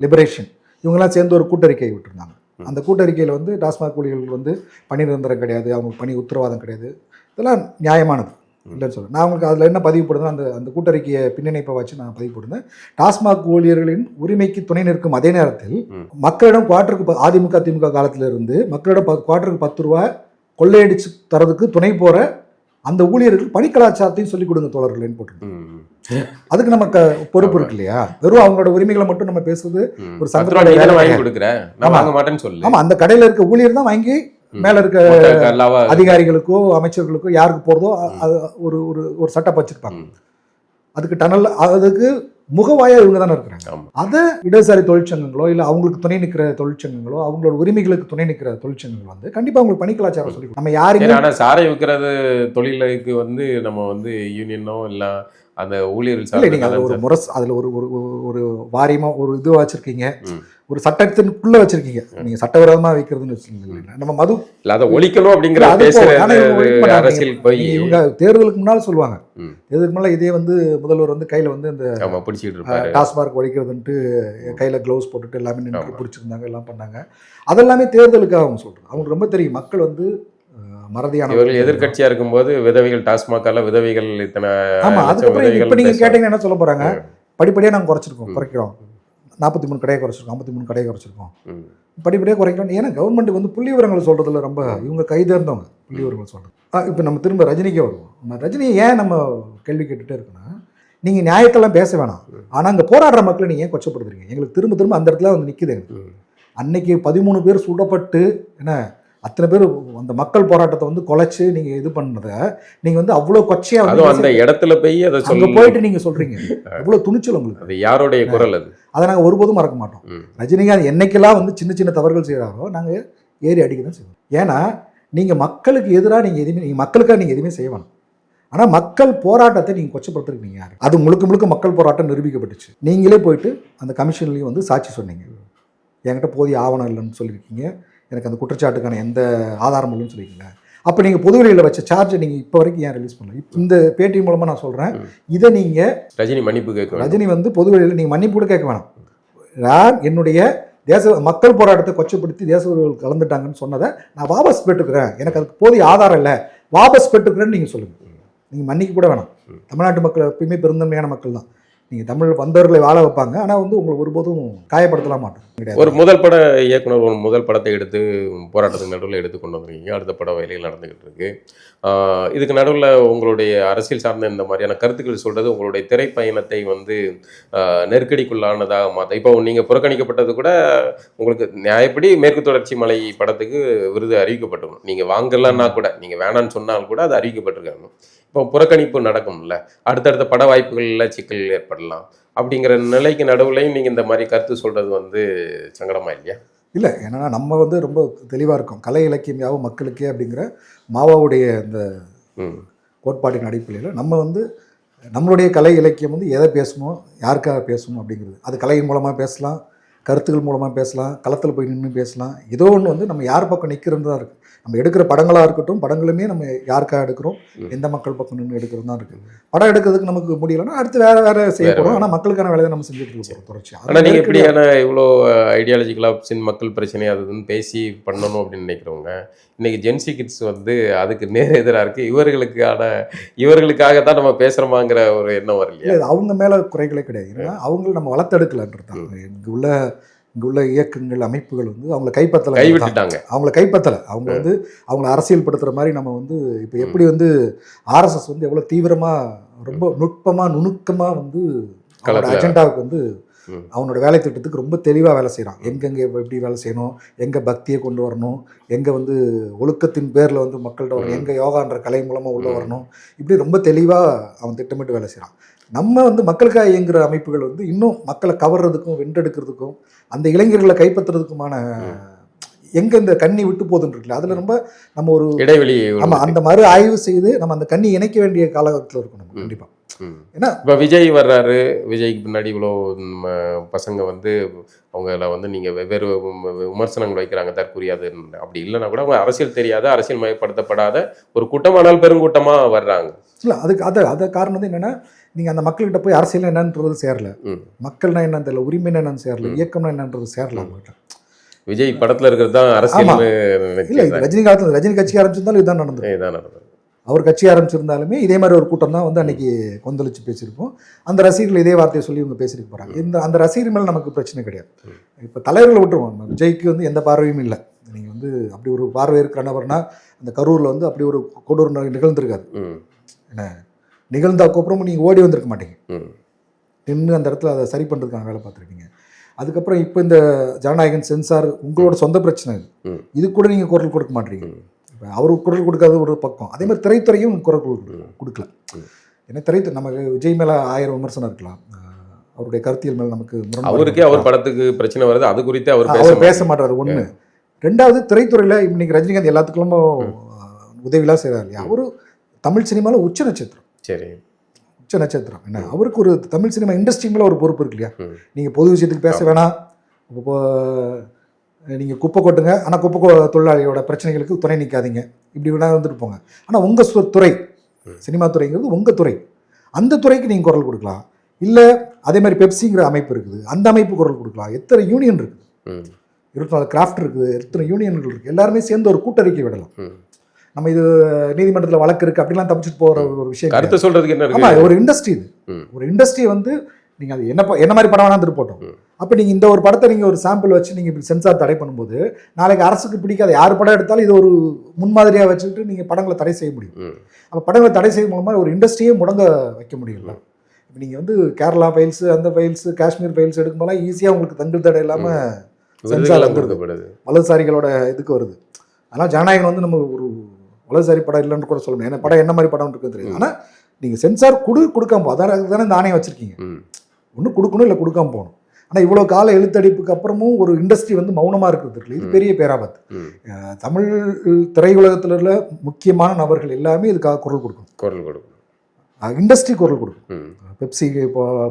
liberation இவங்கெல்லாம் சேர்ந்து ஒரு கூட்டறிக்கை விட்டுருந்தாங்க. அந்த கூட்டறிக்கையில் வந்து டாஸ்மார்க் ஊழியர்கள் வந்து பணி நிரந்தரம் கிடையாது, அவங்களுக்கு பணி உத்தரவாதம் கிடையாது, இதெல்லாம் நியாயமானது இல்லைன்னு சொல்லுவேன். நான் உங்களுக்கு அதில் என்ன பதிவு போடுறேன், அந்த கூட்டறிக்கையை பின்னணிப்பை வச்சு நான் பதிவு போடுறேன். டாஸ்மாக் ஊழியர்களின் உரிமைக்கு துணை நிற்கும் அதே நேரத்தில் மக்களிடம் குவார்ட்டருக்கு அதிமுக திமுக காலத்தில் இருந்து மக்களிடம் குவார்ட்டருக்கு 10 ரூபா கொள்ளையடிச்சு தரதுக்கு துணை போகிற அந்த ஊழியர்கள் பணி கலாச்சாரத்தையும் சொல்லிக் கொடுங்க தோழர்கள்னு போட்டுருக்கோம். அதுக்கு நமக்கு பொறுப்பு இருக்கு இல்லையா? வெறும் அவங்களோட உரிமைகளை மட்டும் நம்ம பேசுறது ஒரு சங்கடம் வாங்கி கொடுக்குறேன், நான் வாங்க மாட்டேன்னு சொல்லு. ஆமா, அந்த கடையில் இருக்க ஊழியர் தான் வாங்கி மேல இருக்க அதிகாரிகளுக்கோ அமைச்சர்களுக்கோ யாருக்கு போறதோ ஒரு ஒரு செட்டப் வச்சிருப்பாங்க. அதுக்கு டனல், அதுக்கு முகவாயா இவங்க தானே இருக்கிறாங்க. அதை இடதுசாரி தொழிற்சங்கங்களோ இல்லை அவங்களுக்கு துணை நிற்கிற தொழிற்சங்கங்களோ அவங்களோட உரிமைகளுக்கு துணை நிற்கிற தொழிற்சங்கங்கள் வந்து கண்டிப்பா அவங்களுக்கு பணி கலாச்சாரம் சொல்லி நம்ம யாருமே. ஆனா சாரை விற்கிறது தொழிலுக்கு வந்து நம்ம வந்து யூனியனோ இல்லை அந்த ஊழியர்கள் நீங்க அதுல ஒரு முரசு, அதுல ஒரு ஒரு வாரியமா ஒரு இது வச்சிருக்கீங்க, ஒரு சட்டத்திற்குள்ள வச்சிருக்கீங்க. நீங்க சட்டவிரோதமா வைக்கிறதுன்னு வச்சுக்கீங்க. நம்ம மது அதை ஒழிக்கணும் அப்படிங்கிற அரசியல் போய் இவங்க தேர்தலுக்கு முன்னால் சொல்லுவாங்க. தேர்தலுக்கு முன்னால இதே வந்து முதல்வர் வந்து கையில வந்து இந்த பிடிச்சிட்டு இருப்பாரு, டாஸ்மார்க் ஒழிக்கிறதுன்ட்டு கையில கிளவுஸ் போட்டுட்டு எல்லாமே நின்று பிடிச்சிருந்தாங்க, எல்லாம் பண்ணாங்க. அதெல்லாமே தேர்தலுக்காக அவங்க சொல்றாங்க. அவங்களுக்கு ரொம்ப தெரியும் மக்கள் வந்து மறதியான. இவர்கள் எதிர்கட்சியா இருக்கும்போது விதவைகள் டாஸ்மாகால விதவைகள் இத்தனை. ஆமா, அதுக்கப்புறம் இப்ப நீங்க கேட்டீங்கன்னா என்ன சொல்ல போறாங்க, படிப்படியா நாங்க குறைக்கிறோம், 43 கடையை குறைச்சிருக்கோம், 53 கடையை குறைச்சிருக்கோம், படிப்படியாக குறைக்கணும். ஏன்னா கவர்மெண்ட்டுக்கு வந்து புள்ளி விவரங்கள் சொல்றதுல ரொம்ப இவங்க கைதேர்ந்தவங்க. புள்ளி விவரங்கள் சொல்றது. இப்போ நம்ம திரும்ப ரஜினிக்கே வருவோம். நம்ம ரஜினியை ஏன் நம்ம கேள்வி கேட்டுட்டே இருக்குன்னா, நீங்க நியாயத்தெல்லாம் பேச வேணாம், ஆனா அங்க போராடுற மக்களை நீங்க ஏன் கொச்சப்படுத்துறீங்க? எங்களுக்கு திரும்ப திரும்ப அந்த இடத்துல வந்து நிக்குது. அன்னைக்கு 13 பேர் சுடப்பட்டு என்ன அத்தனை பேர் அந்த மக்கள் போராட்டத்தை வந்து குலைச்சு நீங்க இது பண்ணத நீங்க வந்து அவ்வளவு கொச்சையா அந்த இடத்துல போய் அதை அங்க போயிட்டு நீங்க சொல்றீங்க. அவ்வளவு துணிச்சல் உங்களுக்கு. அது யாருடைய குரல்? அது அதை நாங்க ஒருபோதும் மறக்க மாட்டோம். ரஜினிகாந்த் என்னைக்கெல்லாம் வந்து சின்ன சின்ன தவறுகள் செய்யறாரோ நாங்க ஏறி அடிக்க தான் செய்வோம். ஏன்னா நீங்க மக்களுக்கு எதிராக நீங்க எதுவுமே, நீங்க மக்களுக்காக நீங்க எதுவுமே செய்ய வேணாம். ஆனா மக்கள் போராட்டத்தை நீங்க கொச்சப்படுத்துறீங்க யாரு? அது முழுக்க முழுக்க மக்கள் போராட்டம் நிரூபிக்கப்பட்டுச்சு. நீங்களே போயிட்டு அந்த கமிஷன்லயும் வந்து சாட்சி சொன்னீங்க. என்கிட்ட போதிய ஆவணம் இல்லைன்னு சொல்லியிருக்கீங்க, எனக்கு அந்த குற்றச்சாட்டுக்கான எந்த ஆதாரம் இல்லைன்னு சொல்லியிருக்கீங்க. அப்போ நீங்கள் பொதுவெளியில் வச்ச சார்ஜை நீங்கள் இப்போ வரைக்கும் ஏன் ரிலீஸ் பண்ணல? இந்த பேட்டி மூலமாக நான் சொல்கிறேன், இதை நீங்கள் ரஜினி மன்னிப்பு கேட்க, ரஜினி வந்து பொதுவெளியில் நீங்கள் மன்னிப்பு கூட கேட்க வேணாம். நான் என்னுடைய மக்கள் போராட்டத்தை கொச்சப்படுத்தி தேச உறவுகள் கலந்துட்டாங்கன்னு சொன்னதை நான் வாபஸ் பெற்றுக்கிறேன், எனக்கு அதுக்கு போதிய ஆதாரம் இல்லை, வாபஸ் பெற்றுக்கிறேன்னு நீங்கள் சொல்லுங்கள். நீங்கள் மன்னிக்க கூட வேணாம். தமிழ்நாட்டு மக்கள் எப்பயுமே பெருந்தன்மையான மக்கள் தான். நீங்கள் தமிழ் வந்தவர்களை வாழ வைப்பாங்க, ஆனால் வந்து உங்களை ஒருபோதும் காயப்படுத்தலாம் மாட்டோம். ஒரு முதல் பட இயக்குனர் ஒரு முதல் படத்தை எடுத்து போராட்டத்துக்கு நடுவில் எடுத்து கொண்டு வந்துருக்கீங்க. அடுத்த பட வேலைகள் நடந்துக்கிட்டு இருக்கு. இதுக்கு நடுவில் உங்களுடைய அரசியல் சார்ந்த இந்த மாதிரியான கருத்துக்கள் சொல்கிறது உங்களுடைய திரைப்பயணத்தை வந்து நெருக்கடிக்குள்ளானதாக மாற்ற. இப்போ நீங்கள் புறக்கணிக்கப்பட்டது கூட உங்களுக்கு நியாயப்படி மேற்கு தொடர்ச்சி மலை படத்துக்கு விருது அறிவிக்கப்பட்டிருக்கும். நீங்கள் வாங்கலன்னா கூட, நீங்கள் வேணான்னு சொன்னால் கூட அது அறிவிக்கப்பட்டிருக்காங்க. இப்போ புறக்கணிப்பு நடக்கும்ல, அடுத்தடுத்த பட வாய்ப்புகளில் சிக்கல் ஏற்படலாம். அப்படிங்கிற நிலைக்கு நடுவுலையும் நீங்கள் இந்த மாதிரி கருத்து சொல்கிறது வந்து சங்கடமா இல்லையா? இல்லை, ஏன்னா நம்ம வந்து ரொம்ப தெளிவாக இருக்கோம். கலை இலக்கியம் யாவும் மக்களுக்கே அப்படிங்கிற மாவாவுடைய இந்த கோட்பாட்டின் அடிப்படையில் நம்ம வந்து நம்மளுடைய கலை இலக்கியம் வந்து எதை பேசணுமோ, யாருக்காக பேசணும் அப்படிங்கிறது, அது கலையின் மூலமாக பேசலாம், கருத்துக்கள் மூலமாக பேசலாம், களத்தில் போய் நின்று பேசலாம். ஏதோ ஒன்று வந்து நம்ம யார் பக்கம் நிற்கிறது தான் இருக்குது. நம்ம எடுக்கிற படங்களாக இருக்கட்டும், படங்களுமே நம்ம யாருக்காக எடுக்கிறோம், எந்த மக்கள் பக்கம் நின்று எடுக்கிறது தான் இருக்குது. படம் எடுக்கிறதுக்கு நமக்கு முடியலைன்னா அடுத்து வேறு செய்யப்படும். ஆனால் மக்களுக்கான வேலையை நம்ம செஞ்சுட்டு இருக்கோம் தொடர்ச்சியாக. ஆனால் நீங்கள் எப்படியான இவ்வளோ ஐடியாலஜிக்கலாக மக்கள் பிரச்சனை அதுன்னு பேசி பண்ணணும் அப்படின்னு நினைக்கிறவங்க, இன்றைக்கி ஜென்சி கிட்ஸ் வந்து அதுக்கு நேர் எதிராக இருக்குது. இவர்களுக்காக தான் நம்ம பேசுகிறோமாங்கிற ஒரு எண்ணம் வரலையா? இல்லை, அவங்க மேலே குறைகளே கிடையாது. ஏன்னா அவங்களும் நம்ம வளர்த்தெடுக்கலன்றது தான். இங்கே உள்ள இயக்கங்கள், அமைப்புகள் வந்து அவங்கள கைவிட்டுட்டாங்க. அவங்கள கைப்பற்றலை. அவங்க வந்து அவங்கள அரசியல் படுத்துகிற மாதிரி நம்ம வந்து இப்போ எப்படி வந்து ஆர்எஸ்எஸ் வந்து எவ்வளோ தீவிரமாக ரொம்ப நுட்பமாக நுணுக்கமாக வந்து அவனோட களத்துல. அஜெண்டாவுக்கு வந்து ம். அவனோட வேலை திட்டத்துக்கு ரொம்ப தெளிவாக வேலை செய்கிறான். எங்கெங்கே எப்படி வேலை செய்யணும், எங்கே பக்தியை கொண்டு வரணும், எங்கே வந்து ஒழுக்கத்தின் பேரில் வந்து மக்கள்கிட்ட வரணும், எங்கே யோகான்ற கலை மூலமாக உள்ளே வரணும், இப்படி ரொம்ப தெளிவாக அவன் திட்டமிட்டு வேலை செய்கிறான். நம்ம வந்து மக்களுக்காக இயங்குகிற அமைப்புகள் வந்து இன்னும் மக்களை கவர்றதுக்கும் வென்றெடுக்கிறதுக்கும் அந்த இளைஞர்களை கைப்பற்றுறதுக்குமான எங்கே இந்த கண்ணி விட்டு போதுன்னு இருக்குல்ல, அதில் ரொம்ப நம்ம ஒரு இடைவெளி. ஆமாம் அந்த மறு ஆய்வு செய்து நம்ம அந்த கண்ணி இணைக்க வேண்டிய காலகட்டத்தில் இருக்கணும் கண்டிப்பாக. ஏன்னா இப்போ விஜய் வர்றாரு, விஜய்க்கு பின்னாடி இவ்வளோ பசங்க வந்து அவங்கள வந்து நீங்கள் வெவ்வேறு விமர்சனங்கள் வைக்கிறாங்க, தற்கூறியாது. அப்படி இல்லைன்னா கூட அவங்க அரசியல் தெரியாத, அரசியல் மயப்படுத்தப்படாத ஒரு கூட்டமானால் பெருங்கூட்டமாக வர்றாங்க. இல்லை அதுக்கு அதை காரணம் வந்து என்னென்னா, நீங்கள் அந்த மக்கள்கிட்ட போய் அரசியல் என்னன்றது சேரல, மக்கள்னா என்னன்னு தெரியல, உரிமைன்னா என்னன்னு சேரல, இயக்கம்னா என்னன்றது சேரல அவங்ககிட்ட. விஜய் படத்தில் இருக்கிறது தான் அரசியல். இல்லை ரஜினி காலத்தில் ரஜினி கட்சி ஆரம்பிச்சிருந்தாலும் இதுதான் நடந்தது. அவர் கட்சி ஆரம்பிச்சிருந்தாலுமே இதே மாதிரி ஒரு கூட்டம் தான் வந்து அன்னைக்கு கொந்தளிச்சு பேசியிருப்போம். அந்த ரசிகர்கள் இதே வார்த்தையை சொல்லி இவங்க பேசிட்டு போகிறாங்க. அந்த ரசிகர் மேலே நமக்கு பிரச்சனை கிடையாது. இப்போ தலைவர்களை விட்டுருவோம். விஜய்க்கு வந்து எந்த பார்வையும் இல்லை. நீங்கள் வந்து அப்படி ஒரு பார்வை இருக்கிற நபர்னா அந்த கரூரில் வந்து அப்படி ஒரு கொடூர நிகழ்ந்திருக்காது. என்ன நிகழ்ந்ததுக்கப்புறமும் நீங்கள் ஓடி வந்திருக்க மாட்டீங்க, நின்று அந்த இடத்துல அதை சரி பண்ணுறதுக்கான வேலை பார்த்துருக்கீங்க. அதுக்கப்புறம் இப்போ இந்த ஜனநாயகன் சென்சார் உங்களோட சொந்த பிரச்சனை இது கூட நீங்கள் குரல் கொடுக்க மாட்டீங்க. இப்போ அவருக்கு குரல் கொடுக்காத ஒரு பக்கம், அதே மாதிரி திரைத்துறையும் குரல் கொடுக்கல. ஏன்னா திரைத்துறை நமக்கு விஜய் மேலே 1000 விமர்சனம் இருக்கலாம், அவருடைய கருத்தியல் மேலே நமக்கு அவருக்கே அவர் படத்துக்கு பிரச்சனை வருது, அது குறித்து அவர் பேச மாட்டார். ஒன்று. ரெண்டாவது திரைத்துறையில் இன்னைக்கு ரஜினிகாந்த் எல்லாத்துக்குள்ள உதவிலாம் செய்கிறார் இல்லையா, அவரு தமிழ் சினிமாவில் உச்ச நட்சத்திரம். சரி, உச்ச நட்சத்திரம். என்ன அவருக்கு ஒரு தமிழ் சினிமா இண்டஸ்ட்ரி மேலே ஒரு பொறுப்பு இருக்கு இல்லையா. நீங்கள் பொது விஷயத்துக்கு பேச வேணாம், இப்போ நீங்கள் குப்பை கொட்டுங்க, ஆனால் குப்பை தொழிலாளியோட பிரச்சனைகளுக்கு துணை நிற்காதீங்க, இப்படி வேணா வந்துட்டு போங்க. ஆனால் உங்கள் துறை சினிமா துறைங்கிறது உங்கள் துறை, அந்த துறைக்கு நீங்கள் குரல் கொடுக்கலாம். இல்லை அதே மாதிரி பெப்சிங்கிற அமைப்பு இருக்குது, அந்த அமைப்பு குரல் கொடுக்கலாம். எத்தனை யூனியன் இருக்குது, 24 கிராஃப்ட் இருக்குது, எத்தனை யூனியன்கள் இருக்குது, எல்லாருமே சேர்ந்து ஒரு கூட்டறிக்கை விடலாம். நம்ம இது நீதிமன்றத்தில் வழக்கு இருக்குது அப்படிலாம் தப்பிச்சுட்டு போகிற ஒரு விஷயம் கருத்து சொல்கிறதுக்கு என்ன. ஆமாம், ஒரு இண்டஸ்ட்ரி இது. ஒரு இண்டஸ்ட்ரி வந்து நீங்கள் அது என்ன மாதிரி படம் வேணால் வந்துட்டு போட்டோம். அப்போ நீங்கள் இந்த ஒரு படத்தை நீங்கள் ஒரு சாம்பிள் வச்சு நீங்கள் இப்படி சென்சார் தடை பண்ணும்போது நாளைக்கு அரசுக்கு பிடிக்காத யார் படம் எடுத்தாலும் இது ஒரு முன்மாதிரியாக வச்சுக்கிட்டு நீங்கள் படங்களை தடை செய்ய முடியும். அப்போ படங்களை தடை செய்யும் மூலமாக ஒரு இண்டஸ்ட்ரியே முடங்க வைக்க முடியல. இப்போ நீங்கள் வந்து கேரளா ஃபைல்ஸு, அந்த ஃபைல்ஸு, காஷ்மீர் ஃபைல்ஸ் எடுக்கும்போதெல்லாம் ஈஸியாக உங்களுக்கு தங்கு தடை இல்லாமல் சென்சார் வந்துடுது, வலதுசாரிகளோட இதுக்கு வருது. அதனால் ஜனநாயகம் வந்து நம்ம ஒரு வலதுசாரி படம் இல்லைன்னு கூட சொல்ல முடியும். ஏன்னா படம் என்ன மாதிரி படம் இருக்குன்னு தெரியும். ஆனால் நீங்கள் சென்சார் கொடுக்காம அதான் தானே இந்த ஆணையம் வச்சுருக்கீங்க, ஒன்று கொடுக்கணும் இல்லை கொடுக்காம போகணும். ஆனால் இவ்வளோ கால எழுத்தடிப்புக்கு அப்புறமும் ஒரு இண்டஸ்ட்ரி வந்து மௌனமாக இருக்கிறது இருக்குல்ல, இது பெரிய பேராபத்து. தமிழ் திரையுலகத்தில் உள்ள முக்கியமான நபர்கள் எல்லாமே இதுக்காக குரல் கொடுக்கணும். இண்டஸ்ட்ரி குரல் கொடுக்கும்.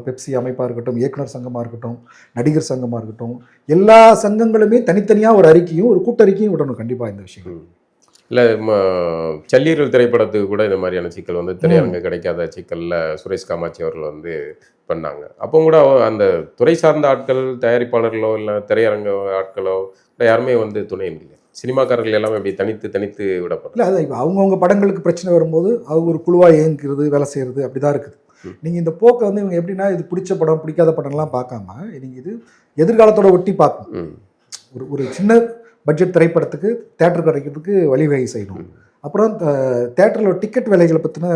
பெப்சி அமைப்பாக இருக்கட்டும், இயக்குனர் சங்கமாக இருக்கட்டும், நடிகர் சங்கமாக இருக்கட்டும், எல்லா சங்கங்களுமே தனித்தனியாக ஒரு அறிக்கையும் ஒரு கூட்டறிக்கையும் விடணும் கண்டிப்பாக இந்த விஷயம். இல்லை சல்லீரல் திரைப்படத்துக்கு கூட இந்த மாதிரியான சிக்கல் வந்து திரையரங்கு கிடைக்காத சிக்கலில் சுரேஷ் காமாட்சி அவர்கள் வந்து பண்ணாங்க. அப்போ கூட அந்த துறை சார்ந்த ஆட்கள், தயாரிப்பாளர்களோ இல்லை திரையரங்க ஆட்களோ யாருமே வந்து துணை இல்லை. சினிமாக்காரர்கள் எல்லாமே அப்படி தனித்து விடப்படும். இல்லை, அதான் இப்போ அவங்கவுங்க படங்களுக்கு பிரச்சனை வரும்போது அவங்க ஒரு குழுவாக இயங்குறது, வேலை செய்கிறது அப்படி தான் இருக்குது. நீங்கள் இந்த போக்கை வந்து இவங்க எப்படின்னா இது பிடிச்ச படம் பிடிக்காத படம்லாம் பார்க்காம நீங்கள் இது எதிர்காலத்தோட ஒட்டி பார்க்கணும். ஒரு சின்ன பட்ஜெட் திரைப்படத்துக்கு தேட்டர் கிடைக்கிறதுக்கு வழிவகை செய்யணும். அப்புறம் தேட்டரில் டிக்கெட் விலைகளை பற்றின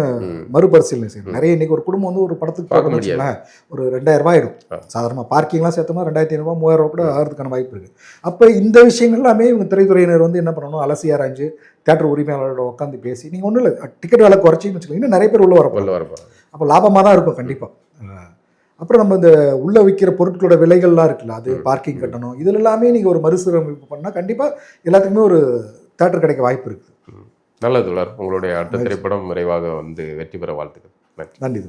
மறுபரிசீலனை செய்யணும். நிறைய இன்றைக்கி ஒரு குடும்பம் வந்து ஒரு படத்துக்கு பார்க்கணும்னு வச்சுக்கலாம், ஒரு 2000 ரூபாய் ஆகிடும். சாதாரணமாக பார்க்கிங்லாம் சேர்த்தோம்னா 2500 3000 கூட ஆகிறதுக்கான வாய்ப்பு இருக்குது. அப்போ இந்த விஷயங்கள் எல்லாமே இவங்க திரைத்துறையினர் வந்து என்ன பண்ணணும், அலசி ஆராய்ஞ்சு தேட்டர் உரிமையாளரோட உட்காந்து பேசி நீங்கள் ஒன்றும் இல்லை டிக்கெட் விலை குறைச்சின்னு வச்சுக்கலாம், இன்னும் நிறைய பேர் உள்ளே வரப்போ அப்போ லாபமாக தான் இருக்கும் கண்டிப்பாக. அப்புறம் நம்ம இந்த உள்ளே விற்கிற பொருட்களோட விலைகள்லாம் இருக்குல்ல, அது பார்க்கிங் கட்டணும், இதில் எல்லாமே நீங்கள் ஒரு மறுசீரமைப்பு பண்ணால் கண்டிப்பாக எல்லாத்துக்குமே ஒரு தேட்டர் கிடைக்க வாய்ப்பு இருக்குது. நல்லது. உங்களுடைய அடுத்த திரைப்படம் விரைவாக வந்து வெற்றி பெற வாழ்த்துக்கள். நன்றி.